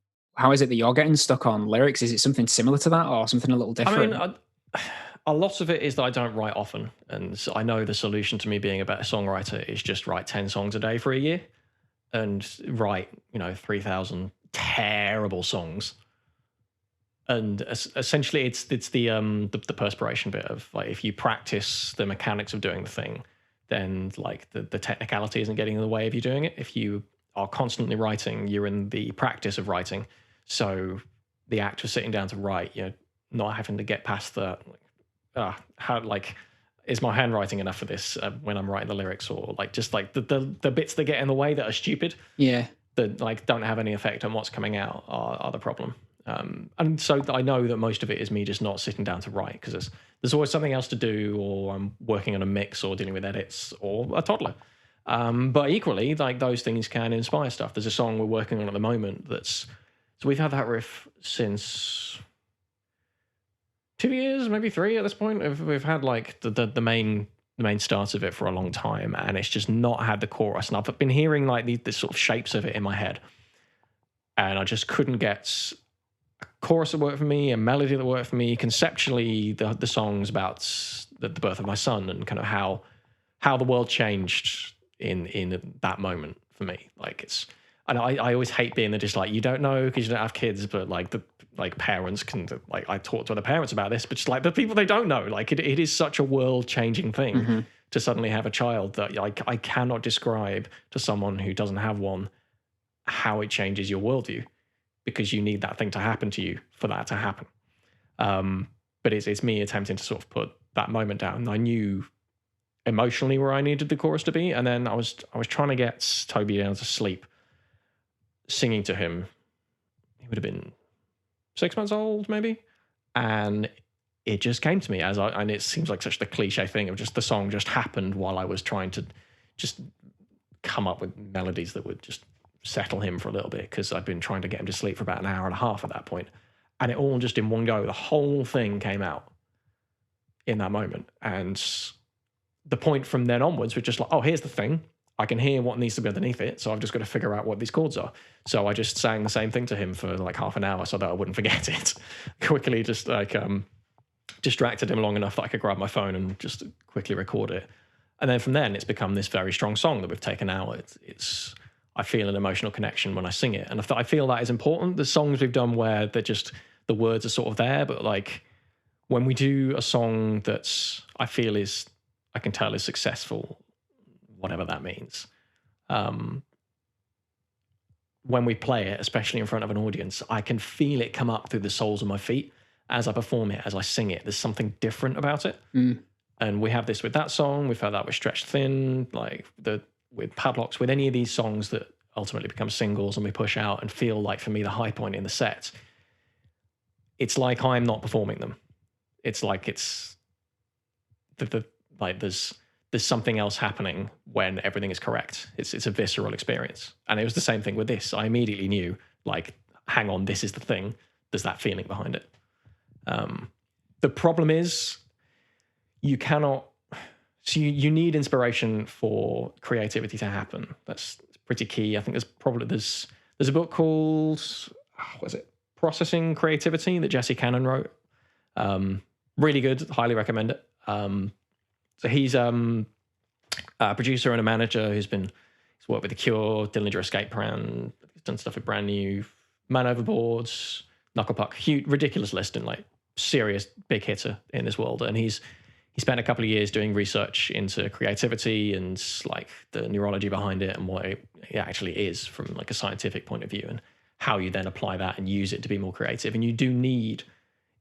is it that you're getting stuck on lyrics? Is it something similar to that, or something a little different? I mean, a lot of it is that I don't write often, and so I know the solution to me being a better songwriter is just write 10 songs a day for a year, and write 3,000 terrible songs. And essentially, it's the perspiration bit of like, if you practice the mechanics of doing the thing, then like the technicality isn't getting in the way of you doing it. If you are constantly writing, you're in the practice of writing. So the act of sitting down to write, not having to get past the is my handwriting enough for this when I'm writing the lyrics, or like just like the bits that get in the way that are stupid, that like don't have any effect on what's coming out are the problem. And so I know that most of it is me just not sitting down to write because there's always something else to do, or I'm working on a mix or dealing with edits or a toddler. But equally, like those things can inspire stuff. There's a song we're working on at the moment so we've had that riff since 2 years, maybe 3 at this point. We've had like the main start of it for a long time, and it's just not had the chorus. And I've been hearing like the sort of shapes of it in my head, and I just couldn't get a chorus that worked for me, a melody that worked for me. Conceptually, the song's about the birth of my son and kind of how the world changed in that moment for me. Like and I always hate being just like, you don't know because you don't have kids, but like parents can, like I talk to other parents about this, but just like the people they don't know, like it is such a world changing thing to suddenly have a child that I cannot describe to someone who doesn't have one how it changes your worldview, because you need that thing to happen to you for that to happen. But it's me attempting to sort of put that moment down. I knew emotionally where I needed the chorus to be, and then I was trying to get Toby down to sleep, singing to him. He would have been 6 months old, maybe, and it just came to me and it seems like such the cliche thing of just the song just happened while I was trying to just come up with melodies that would just settle him for a little bit, because I'd been trying to get him to sleep for about an hour and a half at that point, and it all just in one go, the whole thing came out in that moment. And the point from then onwards was just like, oh, here's the thing, I can hear what needs to be underneath it, so I've just got to figure out what these chords are. So I just sang the same thing to him for like half an hour so that I wouldn't forget it. Quickly just like distracted him long enough that I could grab my phone and just quickly record it. And then from then it's become this very strong song that we've taken out. It's I feel an emotional connection when I sing it, and I feel that is important. The songs we've done where they're just the words are sort of there, but like when we do a song that's I feel is I can tell is successful, whatever that means, when we play it, especially in front of an audience, I can feel it come up through the soles of my feet as I perform it, as I sing it. There's something different about it. And we have this with that song. We've had that with Stretched Thin, like with Padlocks, with any of these songs that ultimately become singles and we push out and feel like, for me, the high point in the set. It's like I'm not performing them. It's like it's like there's something else happening when everything is correct. It's a visceral experience. And it was the same thing with this. I immediately knew, like, hang on, this is the thing. There's that feeling behind it. The problem is you cannot, so you need inspiration for creativity to happen. That's pretty key. I think there's a book called, what is it? Processing Creativity that Jesse Cannon wrote. Really good. Highly recommend it. So he's a producer and a manager he's worked with The Cure, Dillinger Escape Plan, he's done stuff with Brand New, Man Overboard, Knuckle Puck, huge, ridiculous list, and like serious big hitter in this world. And he spent a couple of years doing research into creativity and like the neurology behind it and what it actually is from like a scientific point of view, and how you then apply that and use it to be more creative. And you do need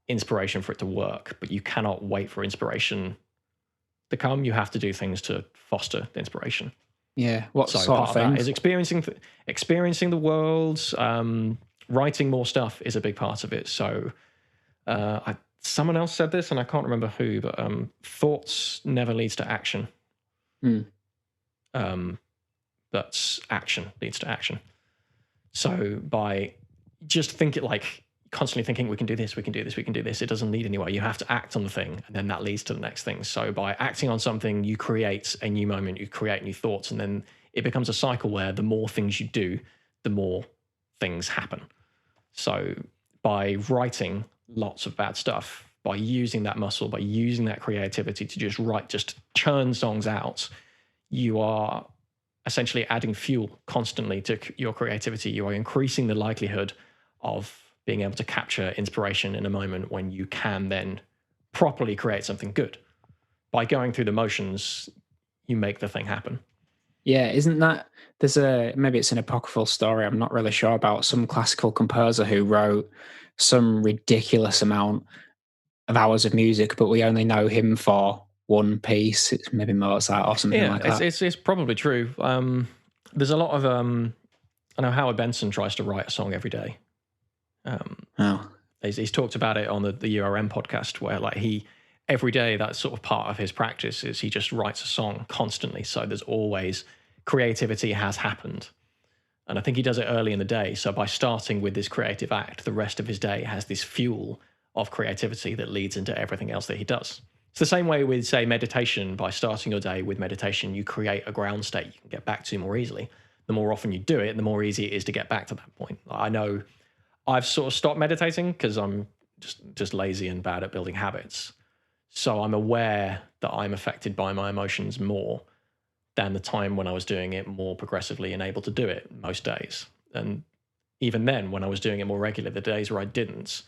inspiration for it to work, but you cannot wait for inspiration to come. You have to do things to foster the inspiration. Yeah. What so sort part of of things? that is experiencing the world. Writing more stuff is a big part of it. So someone else said this, and I can't remember who, but thoughts never leads to action. But action leads to action. So by just constantly thinking, we can do this, we can do this, we can do this, it doesn't lead anywhere. You have to act on the thing, and then that leads to the next thing. So by acting on something, you create a new moment, you create new thoughts, and then it becomes a cycle where the more things you do, the more things happen. So by writing lots of bad stuff, by using that muscle, by using that creativity to just churn songs out, you are essentially adding fuel constantly to your creativity. You are increasing the likelihood of being able to capture inspiration in a moment when you can then properly create something good. By going through the motions, you make the thing happen. Yeah, isn't that, maybe it's an apocryphal story, I'm not really sure, about some classical composer who wrote some ridiculous amount of hours of music, but we only know him for one piece. It's maybe Mozart or something like that. It's probably true. There's a lot of, I know Howard Benson tries to write a song every day. He's talked about it on the URM podcast, where like every day, that's sort of part of his practice, is he just writes a song constantly. So there's always creativity has happened. And I think he does it early in the day. So by starting with this creative act, the rest of his day has this fuel of creativity that leads into everything else that he does. It's the same way with, say, meditation. By starting your day with meditation, you create a ground state you can get back to more easily. The more often you do it, the more easy it is to get back to that point. I know I've sort of stopped meditating because I'm just lazy and bad at building habits. So I'm aware that I'm affected by my emotions more than the time when I was doing it more progressively and able to do it most days. And even then, when I was doing it more regularly, the days where I didn't,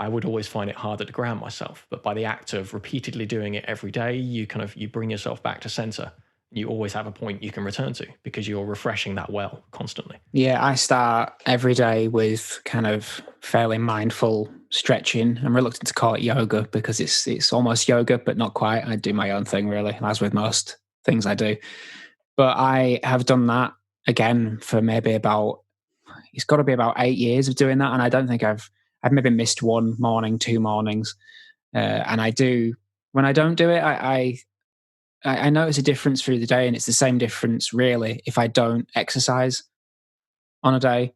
I would always find it harder to ground myself. But by the act of repeatedly doing it every day, you bring yourself back to center. You always have a point you can return to because you're refreshing that well constantly. Yeah, I start every day with kind of fairly mindful stretching. I'm reluctant to call it yoga because it's almost yoga, but not quite. I do my own thing, really, as with most things I do. But I have done that again for maybe it's got to be about 8 years of doing that. And I don't think I've maybe missed one morning, 2 mornings. And when I don't do it, I notice a difference through the day, and it's the same difference really if I don't exercise on a day.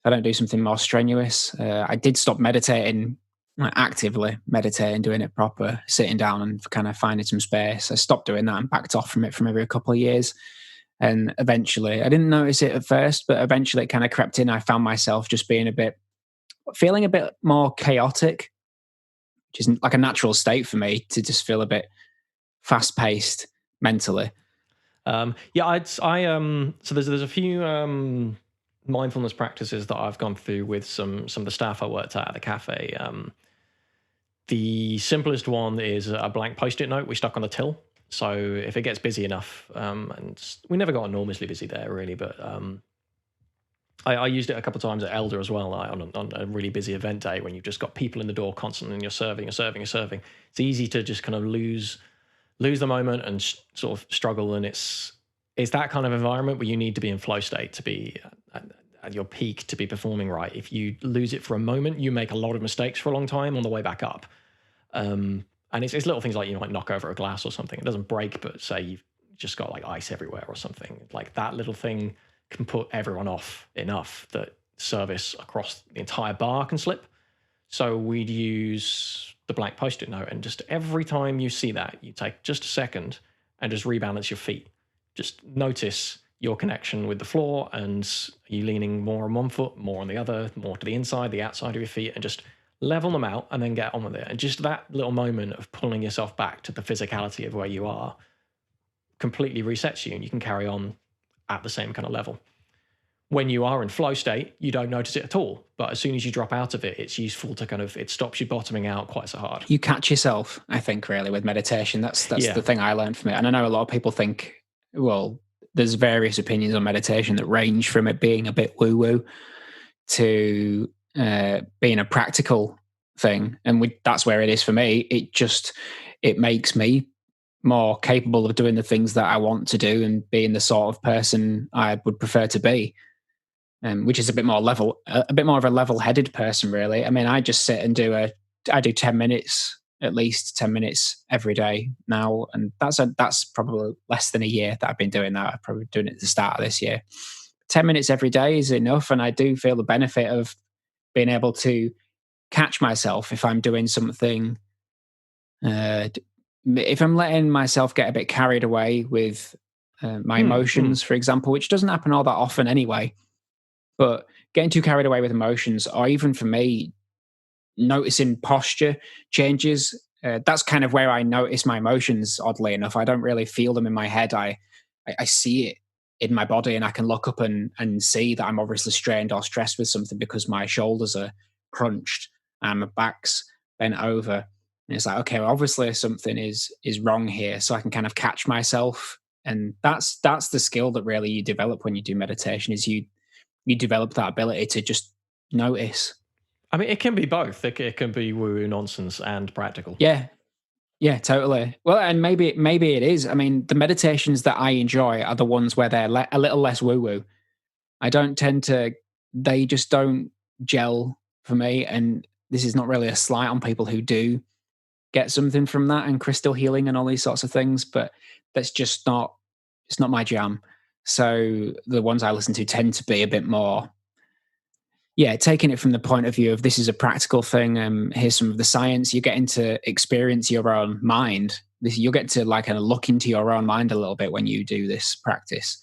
If I don't do something more strenuous. I did stop meditating, like actively meditating, doing it proper, sitting down and kind of finding some space. I stopped doing that and backed off from it for maybe a couple of years. And eventually, I didn't notice it at first, but eventually it kind of crept in. I found myself just feeling a bit more chaotic, which is like a natural state for me to just feel a bit fast paced mentally. So there's a few mindfulness practices that I've gone through with some of the staff I worked at the cafe. The simplest one is a blank post-it note we stuck on the till. So if it gets busy enough, and we never got enormously busy there really, but I used it a couple of times at Elder as well, like on a really busy event day when you've just got people in the door constantly and you're serving. It's easy to just kind of lose the moment and sort of struggle. And it's that kind of environment where you need to be in flow state to be at your peak, to be performing right. If you lose it for a moment, you make a lot of mistakes for a long time on the way back up. And it's little things like you might knock over a glass or something. It doesn't break, but say you've just got like ice everywhere or something. Like that little thing can put everyone off enough that service across the entire bar can slip. So we'd use the blank post-it note, and just every time you see that, you take just a second and just rebalance your feet. Just notice your connection with the floor, and are you leaning more on one foot, more on the other, more to the inside, the outside of your feet, and just level them out and then get on with it. And just that little moment of pulling yourself back to the physicality of where you are completely resets you, and you can carry on at the same kind of level. When you are in flow state, you don't notice it at all. But as soon as you drop out of it, it's useful to it stops you bottoming out quite so hard. You catch yourself, I think, really, with meditation. That's the thing I learned from it. And I know a lot of people think, well, there's various opinions on meditation that range from it being a bit woo-woo to being a practical thing. And that's where it is for me. It makes me more capable of doing the things that I want to do and being the sort of person I would prefer to be. Which is a bit more of a level-headed person, really. I mean, I just sit and I do 10 minutes, at least 10 minutes every day now. And that's probably less than a year that I've been doing that. I've probably doing it at the start of this year. 10 minutes every day is enough. And I do feel the benefit of being able to catch myself if I'm doing something. If I'm letting myself get a bit carried away with my emotions, for example, which doesn't happen all that often anyway. But getting too carried away with emotions, or even for me, noticing posture changes, that's kind of where I notice my emotions, oddly enough. I don't really feel them in my head. I see it in my body, and I can look up and see that I'm obviously strained or stressed with something because my shoulders are crunched and my back's bent over. And it's like, okay, well, obviously something is wrong here. So I can kind of catch myself. And that's the skill that really you develop when you do meditation, is you develop that ability to just notice. I mean, it can be both. It can be woo-woo nonsense and practical. Yeah, totally. Well, and maybe it is. I mean, the meditations that I enjoy are the ones where they're a little less woo-woo. They just don't gel for me. And this is not really a slight on people who do get something from that and crystal healing and all these sorts of things, but it's not my jam. So the ones I listen to tend to be a bit more, taking it from the point of view of this is a practical thing. Here's some of the science. You get to experience your own mind. You'll get to like kind of look into your own mind a little bit when you do this practice.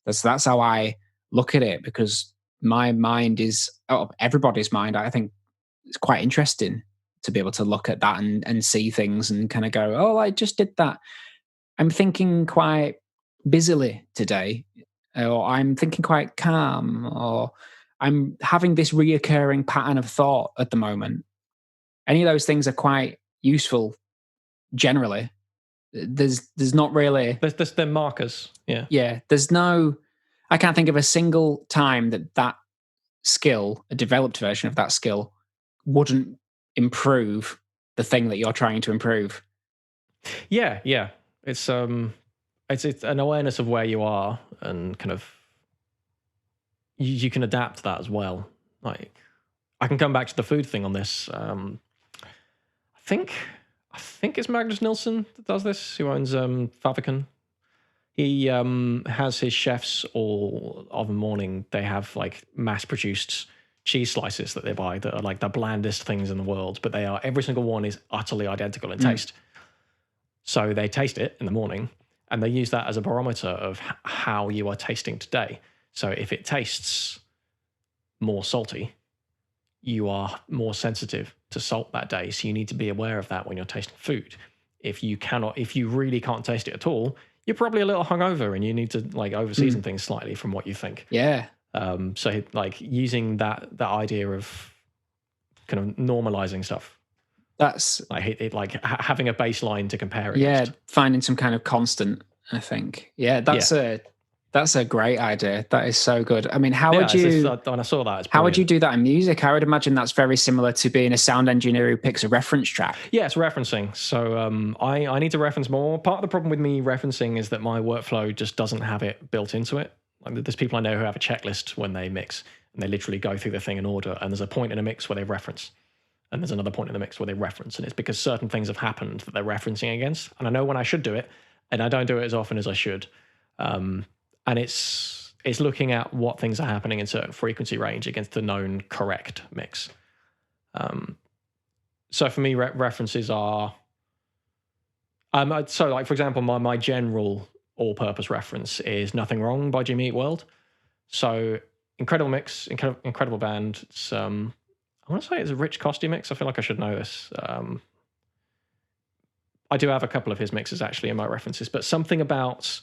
That's how I look at it, because my mind is everybody's mind. I think it's quite interesting to be able to look at that and see things and kind of go, oh, I just did that. I'm thinking quite busily today, or I'm thinking quite calm, or I'm having this reoccurring pattern of thought at the moment. any of those things are quite useful generally. There's not really... They're markers, yeah. Yeah, I can't think of a single time that skill, a developed version of that skill, wouldn't improve the thing that you're trying to improve. Yeah. It's an awareness of where you are, and kind of you can adapt that as well. Like, I can come back to the food thing on this. I think it's Magnus Nilsson that does this, who owns Faviken. He has his chefs all of the morning. They have like mass-produced cheese slices that they buy that are like the blandest things in the world, but every single one is utterly identical in taste. So they taste it in the morning, and they use that as a barometer of how you are tasting today. So if it tastes more salty, you are more sensitive to salt that day. So you need to be aware of that when you're tasting food. If you really can't taste it at all, you're probably a little hungover, and you need to like over-season things slightly from what you think. Yeah. So like using that idea of kind of normalizing stuff. That's like having a baseline to compare it. Yeah, finding some kind of constant, I think. Yeah, that's a great idea. That is so good. I mean, when I saw that, how would you do that in music? I would imagine that's very similar to being a sound engineer who picks a reference track. Yeah, it's referencing. So I need to reference more. Part of the problem with me referencing is that my workflow just doesn't have it built into it. Like, there's people I know who have a checklist when they mix, and they literally go through the thing in order, and there's a point in a mix where they reference, and there's another point in the mix where they reference, and it's because certain things have happened that they're referencing against, and I know when I should do it, and I don't do it as often as I should. And it's looking at what things are happening in certain frequency range against the known correct mix. So for me, references are... so like, for example, my general all-purpose reference is Nothing Wrong by Jimmy Eat World. So incredible mix, incredible band. It's, I want to say it's a Rich Costy mix. I feel like I should know this. I do have a couple of his mixes actually in my references, but something about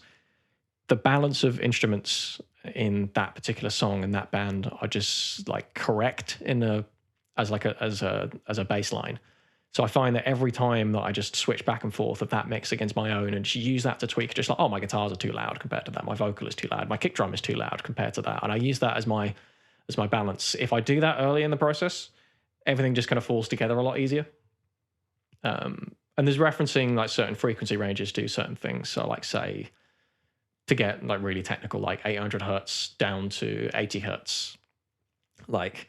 the balance of instruments in that particular song and that band are just like correct as a baseline. So I find that every time that I just switch back and forth of that mix against my own and just use that to tweak, just like, oh, my guitars are too loud compared to that, my vocal is too loud, my kick drum is too loud compared to that, and I use that as my balance. If I do that early in the process, everything just kind of falls together a lot easier. And there's referencing like certain frequency ranges do certain things. So like, say, to get like really technical, like 800 hertz down to 80 hertz, like,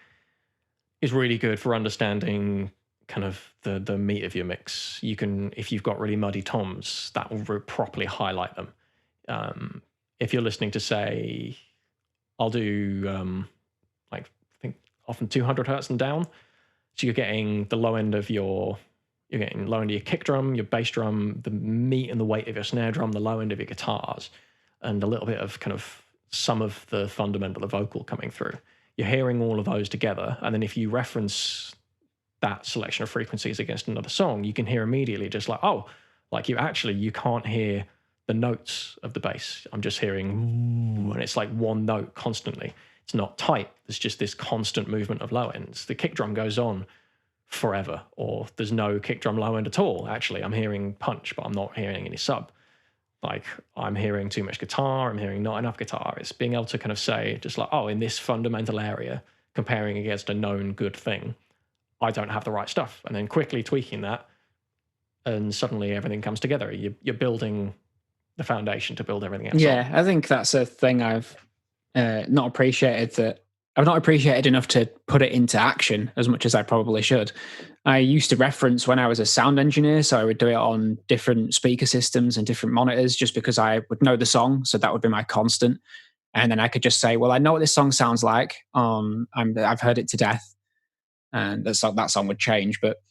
is really good for understanding kind of the meat of your mix. You can, if you've got really muddy toms, that will properly highlight them. If you're listening to, say, I'll do like, I think often 200 hertz and down, so you're getting the low end of your kick drum, your bass drum, the meat and the weight of your snare drum, the low end of your guitars, and a little bit of kind of some of the fundamental of vocal coming through. You're hearing all of those together, and then if you reference that selection of frequencies against another song, you can hear immediately just like, oh, like you can't hear the notes of the bass. I'm just hearing, and it's like one note constantly. It's not tight. There's just this constant movement of low ends. The kick drum goes on forever, or there's no kick drum low end at all. Actually, I'm hearing punch, but I'm not hearing any sub. Like, I'm hearing too much guitar, I'm hearing not enough guitar. It's being able to kind of say just like, oh, in this fundamental area, comparing against a known good thing, I don't have the right stuff. And then quickly tweaking that, and suddenly everything comes together. You're building the foundation to build everything else. Yeah, I think that's a thing I've not appreciated enough to put it into action as much as I probably should. I used to reference when I was a sound engineer, so I would do it on different speaker systems and different monitors just because I would know the song, so that would be my constant. And then I could just say, well, I know what this song sounds like. I've heard it to death. And that song would change, but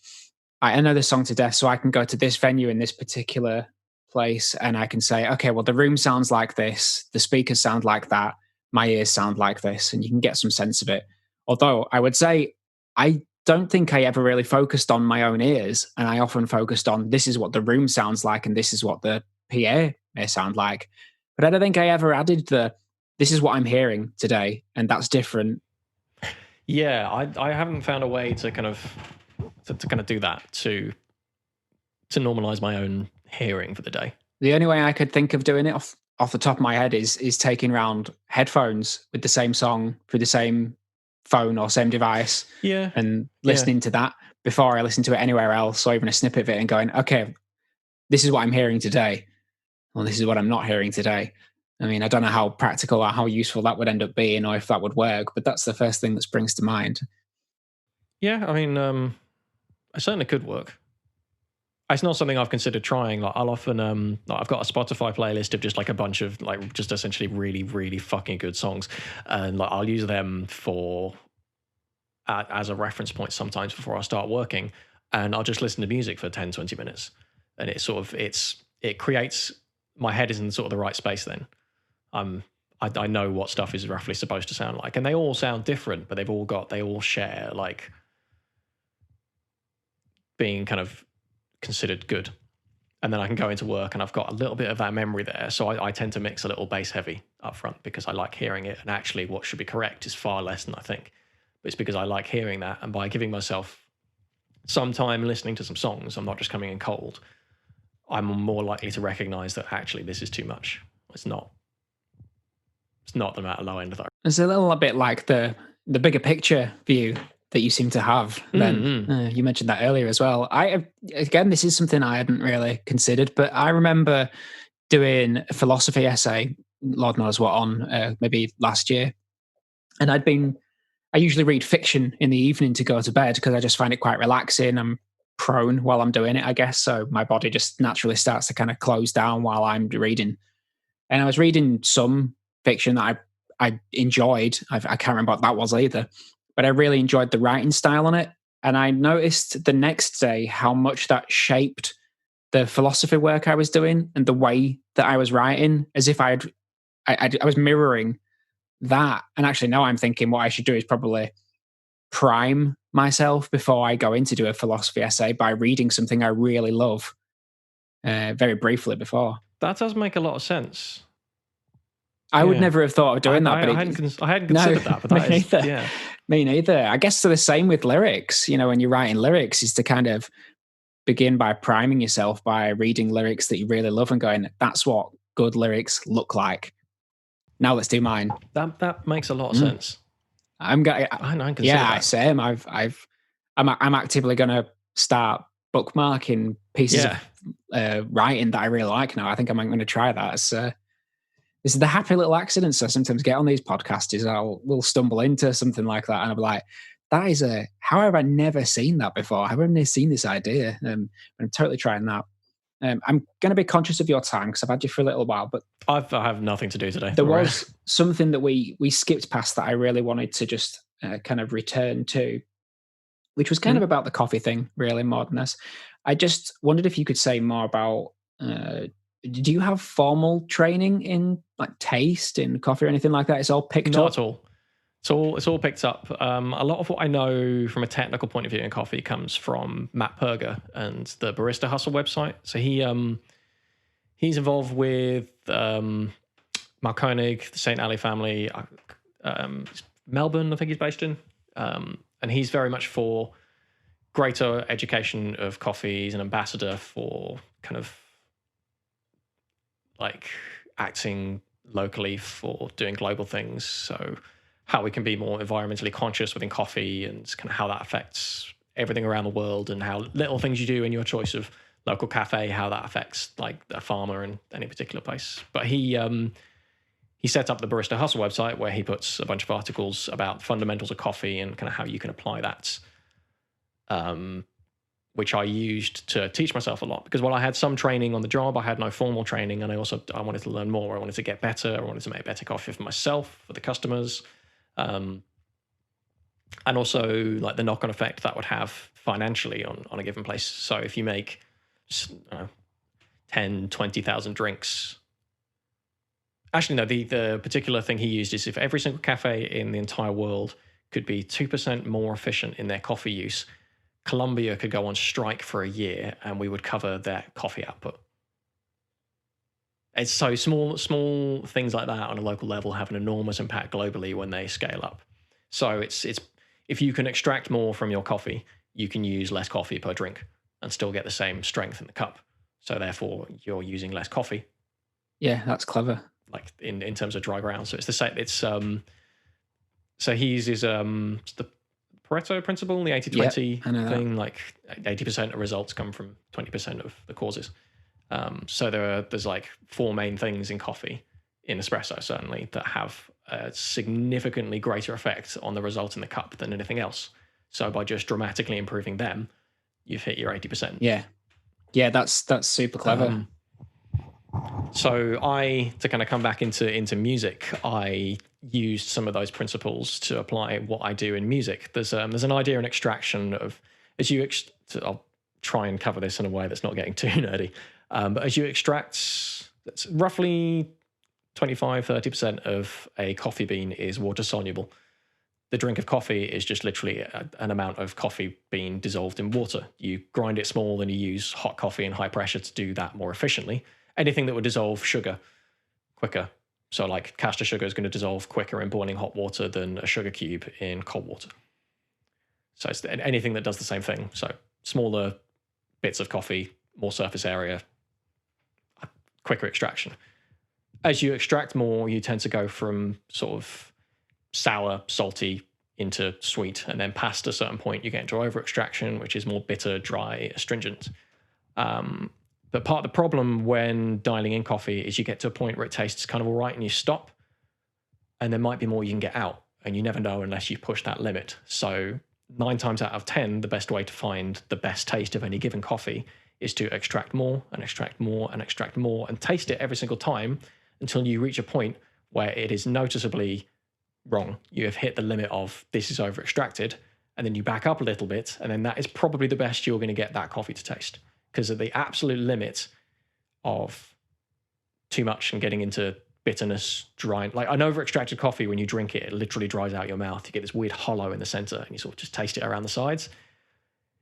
I know this song to death, so I can go to this venue in this particular place and I can say, okay, well, the room sounds like this, the speakers sound like that, my ears sound like this, and you can get some sense of it. Although I would say I don't think I ever really focused on my own ears, and I often focused on this is what the room sounds like and this is what the PA may sound like. But I don't think I ever added this is what I'm hearing today, and that's different. Yeah, I haven't found a way to kind of to kind of do that to normalize my own hearing for the day. The only way I could think of doing it off the top of my head is taking around headphones with the same song through the same phone or same device, and listening to that before I listen to it anywhere else, or even a snippet of it, and going, okay, this is what I'm hearing today, or this is what I'm not hearing today. I mean, I don't know how practical or how useful that would end up being, or if that would work, but that's the first thing that springs to mind. Yeah, I mean, it certainly could work. It's not something I've considered trying. Like, I'll often, I've got a Spotify playlist of just like a bunch of like just essentially really, really fucking good songs, and like I'll use them for as a reference point sometimes before I start working, and I'll just listen to music for 10, 20 minutes, and it creates, my head is in sort of the right space. Then I know what stuff is roughly supposed to sound like, and they all sound different, but they all share like being kind of considered good. And then I can go into work and I've got a little bit of that memory there. So I tend to mix a little bass heavy up front because I like hearing it. And actually what should be correct is far less than I think. But it's because I like hearing that. And by giving myself some time listening to some songs, I'm not just coming in cold. I'm more likely to recognize that actually this is too much. It's not the low end of that. It's a little bit like the bigger picture view that you seem to have. Then you mentioned that earlier as well. Again, this is something I hadn't really considered, but I remember doing a philosophy essay, Lord knows what on, maybe last year. And I usually read fiction in the evening to go to bed because I just find it quite relaxing. I'm prone while I'm doing it, I guess. So my body just naturally starts to kind of close down while I'm reading. And I was reading some fiction that I enjoyed. I can't remember what that was either. But I really enjoyed the writing style on it. And I noticed the next day how much that shaped the philosophy work I was doing and the way that I was writing, as if I was mirroring that. And actually now I'm thinking what I should do is probably prime myself before I go in to do a philosophy essay by reading something I really love very briefly before. That does make a lot of sense. I would never have thought of doing that. But I hadn't considered that. But that me is, neither. yeah. Me neither. I guess the same with lyrics. You know, when you're writing lyrics, is to kind of begin by priming yourself by reading lyrics that you really love and going, "That's what good lyrics look like." Now let's do mine. That makes a lot of sense. I'm going. Yeah, that. Same. I'm actively going to start bookmarking pieces of writing that I really like now. I think I'm going to try that. This is the happy little accidents I sometimes get on these podcasts. Is we'll stumble into something like that, and I'll be like, "That is how have I never seen that before? How have I never seen this idea?" I'm totally trying that. I'm going to be conscious of your time because I've had you for a little while, but I have nothing to do today. There was something that we skipped past that I really wanted to just kind of return to, which was kind of about the coffee thing, really, more than this. I just wondered if you could say more about. Do you have formal training in like taste in coffee or anything like that? It's all picked up? Not at all. It's all picked up. A lot of what I know from a technical point of view in coffee comes from Matt Perger and the Barista Hustle website. So he's involved with Mark Koenig, the St. Ali family, Melbourne, I think he's based in. And he's very much for greater education of coffee. He's an ambassador for kind of like acting locally for doing global things. So how we can be more environmentally conscious within coffee and kind of how that affects everything around the world and how little things you do in your choice of local cafe, how that affects like a farmer in any particular place. But he set up the Barista Hustle website where he puts a bunch of articles about fundamentals of coffee and kind of how you can apply that, which I used to teach myself a lot. Because while I had some training on the job, I had no formal training, and I wanted to learn more. I wanted to get better. I wanted to make better coffee for myself, for the customers, and also like the knock-on effect that would have financially on a given place. So if you make 10, 20,000 drinks. Actually, no, the particular thing he used is if every single cafe in the entire world could be 2% more efficient in their coffee use, Colombia could go on strike for a year and we would cover their coffee output. It's so small things like that on a local level have an enormous impact globally when they scale up. So it's if you can extract more from your coffee, you can use less coffee per drink and still get the same strength in the cup. So therefore, you're using less coffee. Yeah, that's clever. Like in terms of dry ground. So it's the same. It's so he uses the Pareto principle, the 80-20 thing. Like 80% of results come from 20% of the causes. So there's like 4 main things in coffee, in espresso certainly, that have a significantly greater effect on the result in the cup than anything else. So by just dramatically improving them, you've hit your 80%. Yeah, that's super clever. So to kind of come back into music, I used some of those principles to apply what I do in music. There's an idea in extraction of, I'll try and cover this in a way that's not getting too nerdy, but as you extract, that's roughly 25-30% of a coffee bean is water soluble. The drink of coffee is just literally an amount of coffee bean dissolved in water. You grind it small and you use hot coffee and high pressure to do that more efficiently. Anything that would dissolve sugar quicker. So like caster sugar is going to dissolve quicker in boiling hot water than a sugar cube in cold water. So it's anything that does the same thing. So smaller bits of coffee, more surface area, quicker extraction. As you extract more, you tend to go from sort of sour, salty into sweet, and then past a certain point, you get into over extraction, which is more bitter, dry, astringent. But part of the problem when dialing in coffee is you get to a point where it tastes kind of all right and you stop, and there might be more you can get out, and you never know unless you push that limit. So 9 times out of 10, the best way to find the best taste of any given coffee is to extract more and extract more and extract more and taste it every single time until you reach a point where it is noticeably wrong. You have hit the limit of this is over extracted, and then you back up a little bit, and then that is probably the best you're going to get that coffee to taste. Because at the absolute limit of too much and getting into bitterness, dry, like an over extracted coffee, when you drink it, it literally dries out your mouth. You get this weird hollow in the center and you sort of just taste it around the sides.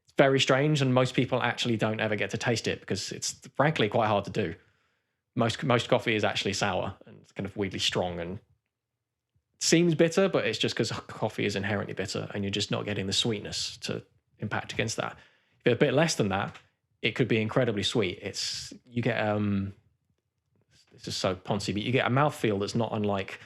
It's very strange, and most people actually don't ever get to taste it because it's frankly quite hard to do. Most coffee is actually sour and kind of weirdly strong and seems bitter, but it's just because coffee is inherently bitter and you're just not getting the sweetness to impact against that. If you're a bit less than that, it could be incredibly sweet. You get this is so poncy, but you get a mouthfeel that's not unlike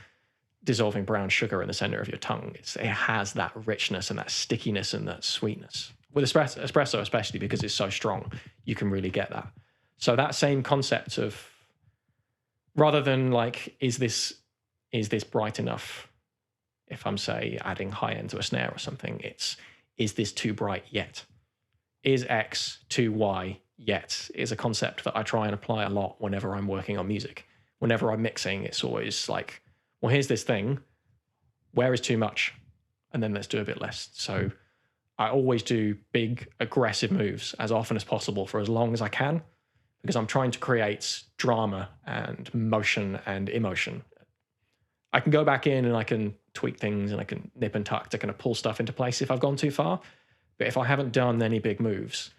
dissolving brown sugar in the center of your tongue. It has that richness and that stickiness and that sweetness. With espresso, especially because it's so strong, you can really get that. So that same concept of, rather than like, is this bright enough? If I'm, say, adding high end to a snare or something, is this too bright yet? Is X too Y yet? Is a concept that I try and apply a lot whenever I'm working on music. Whenever I'm mixing, it's always like, well, here's this thing. Where is too much? And then let's do a bit less. So I always do big, aggressive moves as often as possible for as long as I can, because I'm trying to create drama and motion and emotion. I can go back in and I can tweak things and I can nip and tuck to kind of pull stuff into place if I've gone too far. But if I haven't done any big moves,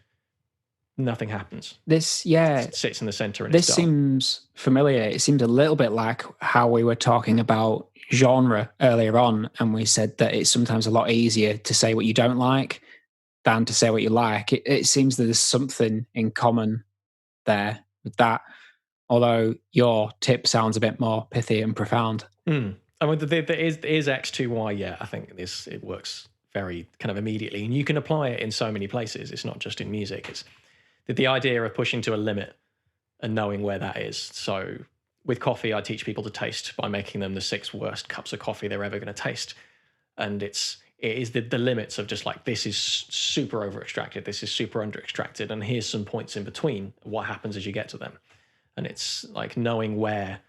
nothing happens. It sits in the center. And this seems familiar. It seems a little bit like how we were talking about genre earlier on, and we said that it's sometimes a lot easier to say what you don't like than to say what you like. It seems that there's something in common there with that, although your tip sounds a bit more pithy and profound. I mean, there is X2Y, yeah. I think it works very kind of immediately, and you can apply it in so many places. It's not just in music. It's the idea of pushing to a limit and knowing where that is. So with coffee, I teach people to taste by making them the 6 worst cups of coffee they're ever going to taste. And it is the limits of just like, this is super over extracted, this is super under extracted, and here's some points in between, what happens as you get to them. And it's like knowing where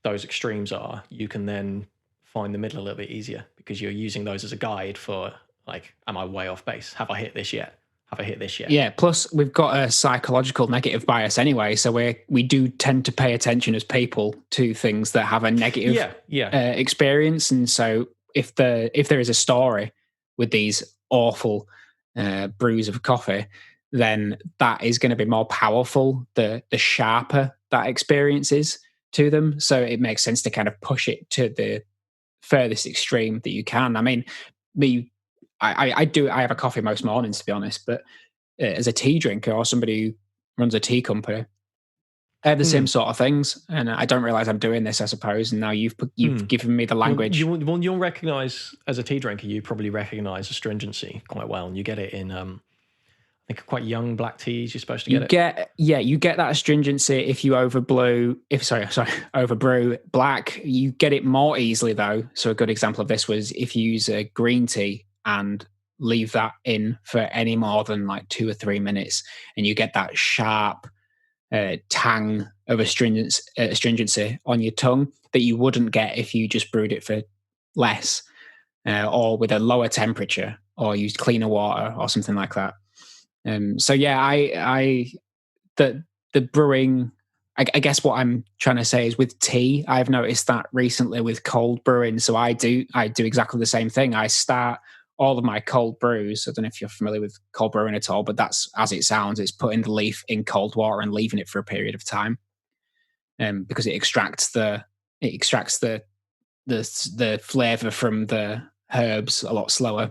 those extremes are, you can then find the middle a little bit easier because you're using those as a guide for like, am I way off base? Have I hit this yet? Have I hit this yet? Yeah, plus we've got a psychological negative bias anyway, so we do tend to pay attention as people to things that have a negative experience. And so if there is a story with these awful brews of coffee, then that is going to be more powerful the sharper that experience is to them. So it makes sense to kind of push it to the furthest extreme that you can. I mean, I have a coffee most mornings, to be honest, but as a tea drinker or somebody who runs a tea company, I have the same sort of things, and I don't realize I'm doing this, I suppose. And now you've given me the language. You'll recognize, as a tea drinker, you probably recognize astringency quite well, and you get it in I think quite young black teas. You're supposed to You get that astringency if you overbrew black. You get it more easily though. So a good example of this was if you use a green tea and leave that in for any more than like 2 or 3 minutes, and you get that sharp tang of astringency on your tongue that you wouldn't get if you just brewed it for less or with a lower temperature or used cleaner water or something like that. So yeah, the brewing, I guess what I'm trying to say is with tea, I've noticed that recently with cold brewing. So I do exactly the same thing. I start all of my cold brews. I don't know if you're familiar with cold brewing at all, but that's as it sounds. It's putting the leaf in cold water and leaving it for a period of time, because it extracts the flavor from the herbs a lot slower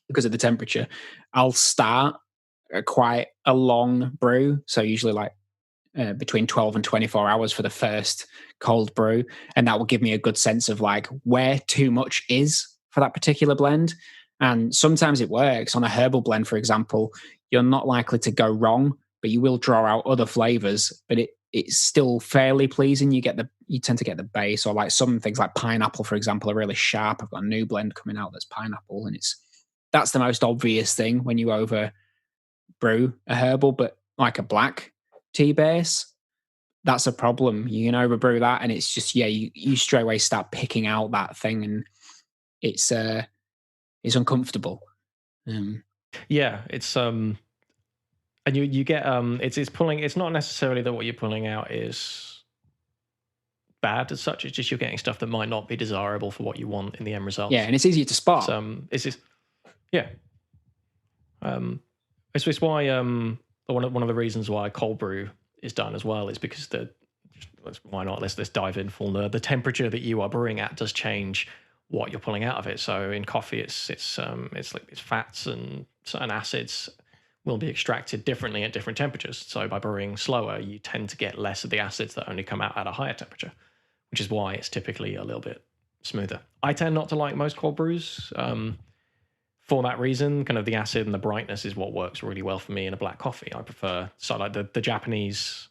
because of the temperature. I'll start quite a long brew, so usually like between 12 and 24 hours for the first cold brew, and that will give me a good sense of like where too much is for that particular blend. And sometimes it works. On a herbal blend, for example, you're not likely to go wrong, but you will draw out other flavors, but it's still fairly pleasing. You tend to get the base, or like some things like pineapple, for example, are really sharp. I've got a new blend coming out that's pineapple, and that's the most obvious thing when you over brew a herbal. But like a black tea base, that's a problem. You can overbrew that, and it's just you straight away start picking out that thing, and it's uncomfortable. Yeah, it's and you get it's pulling. It's not necessarily that what you're pulling out is bad as such. It's just you're getting stuff that might not be desirable for what you want in the end result. Yeah, and it's easier to spot. It's just it's why one of the reasons why cold brew is done as well is because why not? Let's dive in full nerd. The temperature that you are brewing at does change what you're pulling out of it. So in coffee, it's fats and certain acids will be extracted differently at different temperatures. So by brewing slower, you tend to get less of the acids that only come out at a higher temperature, which is why it's typically a little bit smoother. I tend not to like most cold brews. For that reason, kind of the acid and the brightness is what works really well for me in a black coffee. I prefer like the Japanese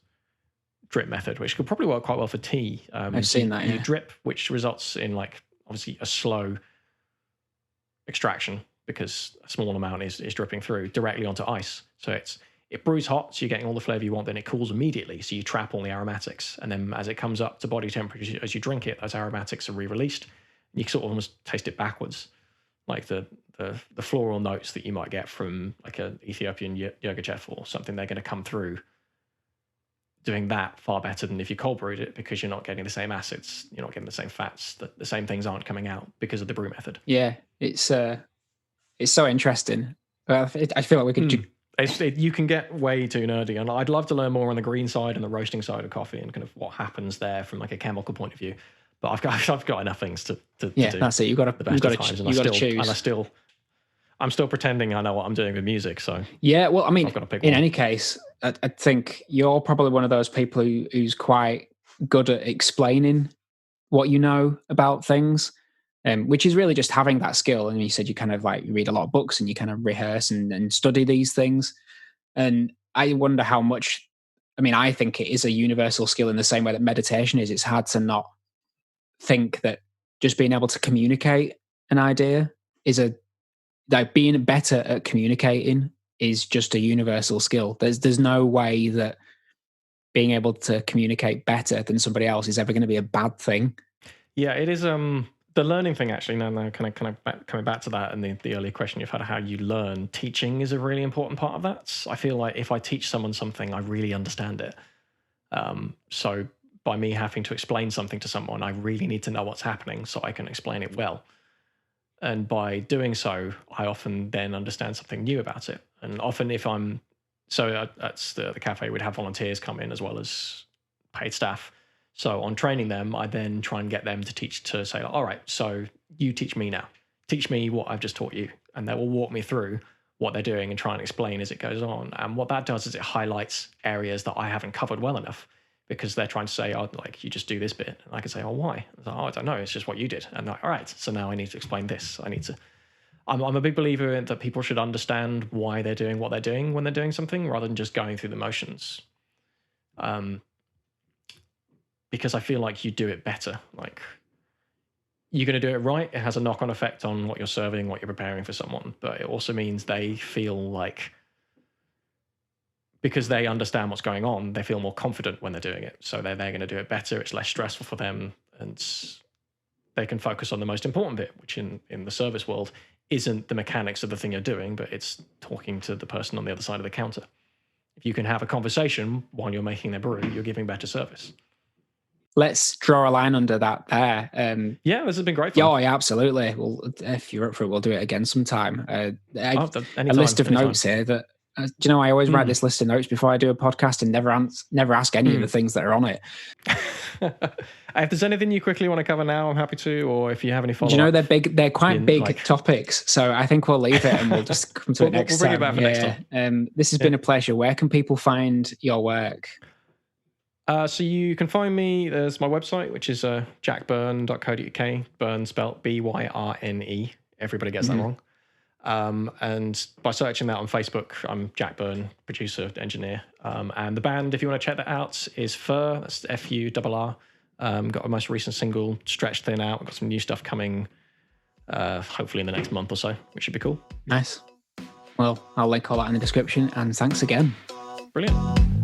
drip method, which could probably work quite well for tea. I've seen that. You drip, which results in like obviously a slow extraction because a small amount is dripping through directly onto ice. So it brews hot, so you're getting all the flavor you want. Then it cools immediately, so you trap all the aromatics. And then as it comes up to body temperature, as you drink it, those aromatics are re-released. You can sort of almost taste it backwards, like the floral notes that you might get from like an Ethiopian yogurt or something. They're going to come through doing that far better than if you cold brewed it, because you're not getting the same acids, you're not getting the same fats, the same things aren't coming out because of the brew method. Yeah, it's so interesting. I feel like we could. You can get way too nerdy, and I'd love to learn more on the green side and the roasting side of coffee and kind of what happens there from like a chemical point of view. But I've got enough things to do. That's it. You've got to choose. I'm still pretending I know what I'm doing with music. So yeah, well, I mean, in any case, I think you're probably one of those people who's quite good at explaining what you know about things, which is really just having that skill. And you said you kind of like read a lot of books and you kind of rehearse and study these things. And I wonder how much. I mean, I think it is a universal skill in the same way that meditation is. It's hard to not think that just being able to communicate an idea is like being better at communicating is just a universal skill. There's no way that being able to communicate better than somebody else is ever going to be a bad thing. Yeah, it is. The learning thing actually. Now, kind of coming back to that and the earlier question you've had, how you learn. Teaching is a really important part of that. I feel like if I teach someone something, I really understand it. So by me having to explain something to someone, I really need to know what's happening so I can explain it well. And by doing so, I often then understand something new about it. And often if I'm, at the cafe, we'd have volunteers come in as well as paid staff. So on training them, I then try and get them to say, all right, so you teach me now. Teach me what I've just taught you. and they will walk me through what they're doing and try and explain as it goes on. And what that does is it highlights areas that I haven't covered well enough, because they're trying to say, oh, like, you just do this bit. And I can say, oh, why? I was like, oh, I don't know. It's just what you did. And they're like, all right, so now I need to explain this. I'm a big believer in that people should understand why they're doing what they're doing when they're doing something, rather than just going through the motions. Because I feel like you do it better. Like, you're going to do it right. It has a knock-on effect on what you're serving, what you're preparing for someone. But it also means they feel like, because they understand what's going on, they feel more confident when they're doing it. So they're going to do it better. It's less stressful for them. And they can focus on the most important bit, which in the service world isn't the mechanics of the thing you're doing, but it's talking to the person on the other side of the counter. If you can have a conversation while you're making their brew, you're giving better service. Let's draw a line under that there. Yeah, this has been great fun. Yeah, absolutely. Well, if you're up for it, we'll do it again sometime. A Anytime, list of notes here that, do you know, I always write this list of notes before I do a podcast and never ask any of the things that are on it. If there's anything you quickly want to cover now, I'm happy to, or if you have any follow-up. Do you know, they're quite big topics, so I think we'll leave it and we'll just come to it next time. We'll bring it back for next time. This has been a pleasure. Where can people find your work? So you can find me, there's my website, which is jackbyrne.co.uk, Byrne spelt Byrne. Everybody gets that wrong. And by searching that on Facebook, I'm Jack Byrne, producer, engineer. And the band, if you want to check that out, is Furr, that's Furr. Got a most recent single, Stretched Thin Out. Got some new stuff coming, hopefully in the next month or so, which should be cool. Nice. Well, I'll link all that in the description, and thanks again. Brilliant.